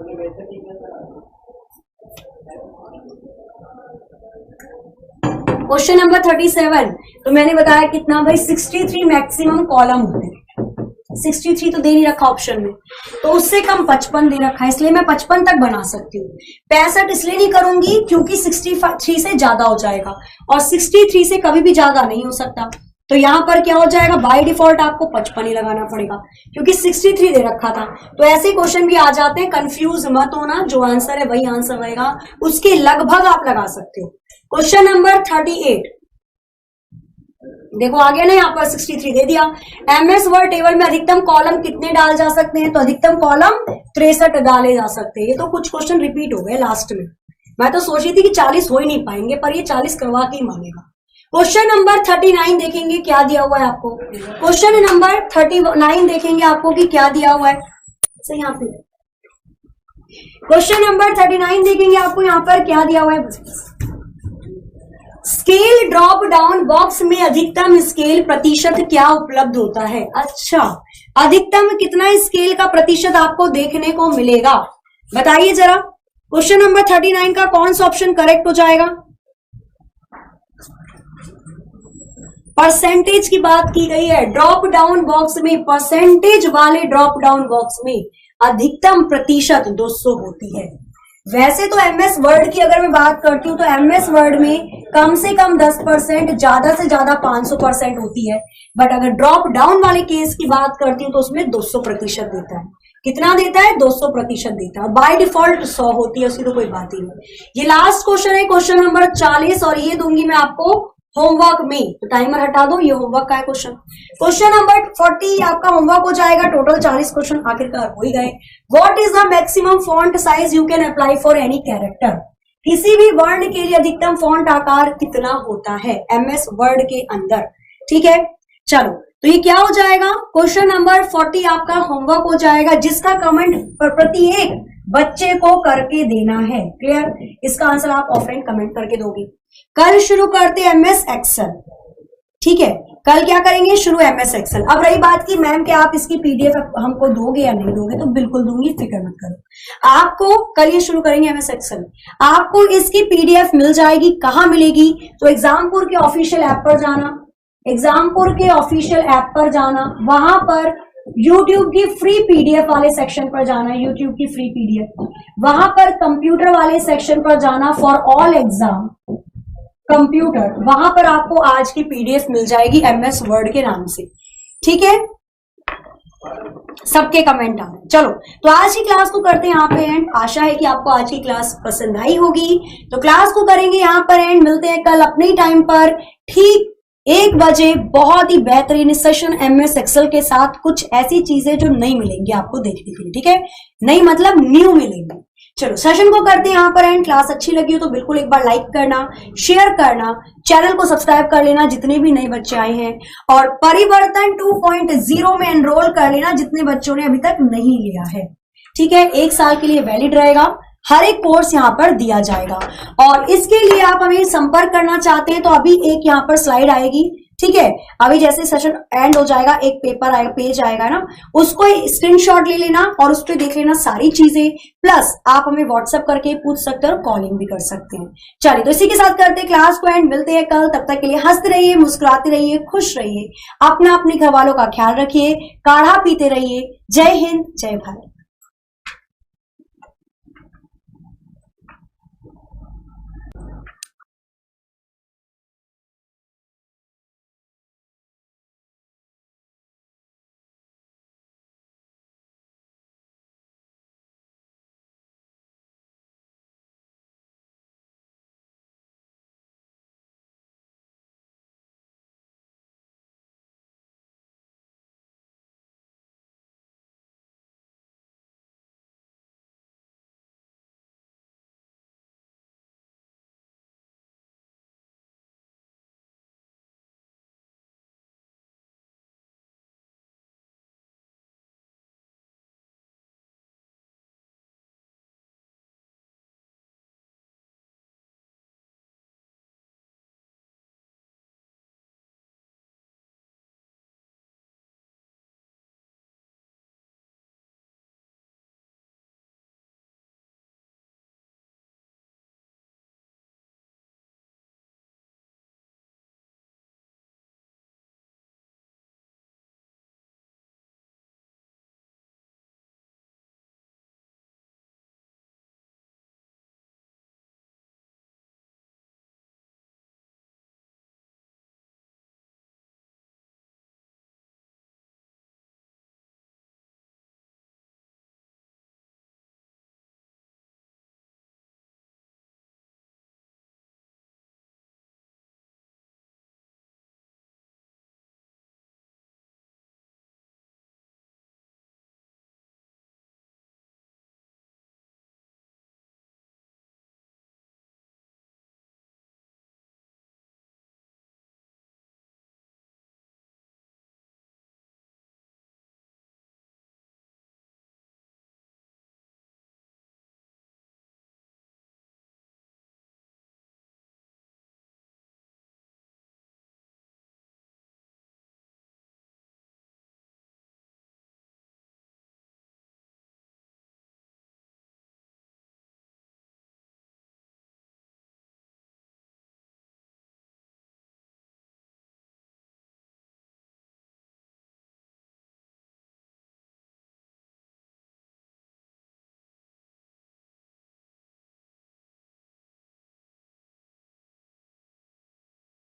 S1: क्वेश्चन नंबर 37 तो मैंने बताया कितना भाई, 63 मैक्सिमम कॉलम होते हैं। 63 तो दे नहीं रखा ऑप्शन में, तो उससे कम 55 दे रखा है, इसलिए मैं 55 तक बना सकती हूँ। 65 इसलिए नहीं करूंगी क्योंकि 63 से ज्यादा हो जाएगा और 63 से कभी भी ज्यादा नहीं हो सकता। तो यहां पर क्या हो जाएगा, बाय डिफॉल्ट आपको 55 ही लगाना पड़ेगा क्योंकि 63 दे रखा था। तो ऐसे क्वेश्चन भी आ जाते हैं, कंफ्यूज मत होना, जो आंसर है वही आंसर रहेगा, उसके लगभग आप लगा सकते हो। क्वेश्चन नंबर 38 देखो आ गया ना, यहाँ पर 63 दे दिया। एमएस वर्ड टेबल में अधिकतम कॉलम कितने डाल जा सकते हैं? तो अधिकतम कॉलम 63 डाले जा सकते हैं। ये तो कुछ क्वेश्चन रिपीट हो गए लास्ट में। मैं तो सोच रही थी कि 40 हो ही नहीं पाएंगे, पर ये 40 करवा के ही मांगेगा। क्वेश्चन नंबर 39 देखेंगे क्या दिया हुआ है आपको। क्वेश्चन नंबर 39 देखेंगे आपको कि क्या दिया हुआ है। सही, यहाँ पे क्वेश्चन नंबर 39 देखेंगे आपको यहाँ पर क्या दिया हुआ है। स्केल ड्रॉप डाउन बॉक्स में अधिकतम स्केल प्रतिशत क्या उपलब्ध होता है? अच्छा, अधिकतम कितना स्केल का प्रतिशत आपको देखने को मिलेगा, बताइए जरा। क्वेश्चन नंबर 39 का कौन सा ऑप्शन करेक्ट हो जाएगा? परसेंटेज की बात की गई है। ड्रॉप डाउन बॉक्स में, परसेंटेज वाले ड्रॉप डाउन बॉक्स में अधिकतम प्रतिशत 200 होती है। वैसे तो एमएस वर्ड की अगर मैं बात करती हूँ तो एमएस वर्ड में कम से कम 10%, ज्यादा से ज्यादा 500% होती है। बट अगर ड्रॉप डाउन वाले केस की बात करती हूँ तो उसमें 200% देता है। कितना देता है? 200% देता है। बाय डिफॉल्ट 100 होती है, उसकी तो कोई बात ही नहीं। ये लास्ट क्वेश्चन है, क्वेश्चन नंबर 40, और ये दूंगी मैं आपको होमवर्क में। तो टाइमर हटा दो, ये होमवर्क का है क्वेश्चन। क्वेश्चन नंबर 40 आपका होमवर्क हो जाएगा। टोटल 40 क्वेश्चन आखिरकार हो ही गए। What is the maximum font size you can apply for any character? किसी भी वर्ण के लिए अधिकतम फॉन्ट आकार कितना होता है एमएस वर्ड के अंदर? ठीक है, चलो तो ये क्या हो जाएगा, क्वेश्चन नंबर 40 आपका होमवर्क हो जाएगा, जिसका कमेंट प्रत्येक बच्चे को करके देना है। क्लियर? इसका आंसर आप ऑफलाइन कमेंट करके दोगे। कल शुरू करते एमएस एक्सेल। ठीक है, कल क्या करेंगे, शुरू एमएस एक्सेल। अब रही बात की मैम कि आप इसकी पीडीएफ हमको दोगे या नहीं दोगे, तो बिल्कुल दूंगी, फिक्र मत करो। आपको कल ये शुरू करेंगे एमएस एक्सेल, आपको इसकी पीडीएफ मिल जाएगी। कहाँ मिलेगी? तो एग्जामपुर के ऑफिशियल ऐप पर जाना, एग्जामपुर के ऑफिशियल ऐप पर जाना, वहां पर यूट्यूब की फ्री पीडीएफ वाले सेक्शन पर जाना, यूट्यूब की फ्री पीडीएफ, वहां पर कंप्यूटर वाले सेक्शन पर जाना, फॉर ऑल एग्जाम कंप्यूटर, वहां पर आपको आज की पीडीएफ मिल जाएगी एमएस वर्ड के नाम से। ठीक है, सबके कमेंट आ रहे हैं। चलो तो आज की क्लास को करते हैं यहाँ पे एंड। आशा है कि आपको आज की क्लास पसंद आई होगी। तो क्लास को करेंगे यहाँ पर एंड। मिलते हैं कल अपने टाइम पर ठीक 1 बजे बहुत ही बेहतरीन सेशन एमएस एक्सेल के साथ। कुछ ऐसी चीजें जो नहीं मिलेंगी आपको देखने के लिए, ठीक है, नहीं मतलब न्यू मिलेंगी। चलो सेशन को करते हैं यहाँ पर एंड। क्लास अच्छी लगी हो तो बिल्कुल एक बार लाइक करना, शेयर करना, चैनल को सब्सक्राइब कर लेना जितने भी नए बच्चे आए हैं, और परिवर्तन 2.0 में एनरोल कर लेना जितने बच्चों ने अभी तक नहीं लिया है, ठीक है। 1 साल के लिए वैलिड रहेगा, हर एक कोर्स यहाँ पर दिया जाएगा। और इसके लिए आप हमें संपर्क करना चाहते हैं तो अभी एक यहाँ पर स्लाइड आएगी, ठीक है। अभी जैसे सेशन एंड हो जाएगा एक पेपर आएगा, पेज आएगा ना, उसको स्क्रीनशॉट ले लेना और उस पर देख लेना सारी चीजें। प्लस आप हमें व्हाट्सएप करके पूछ सकते हैं और कॉलिंग भी कर सकते हैं। चलिए तो इसी के साथ करते हैं क्लास को एंड। मिलते हैं कल, तब तक के लिए हंसते रहिए, मुस्कुराते रहिए, खुश रहिए, अपना अपने घर वालों का ख्याल रखिए, काढ़ा पीते रहिए। जय हिंद, जय भारत।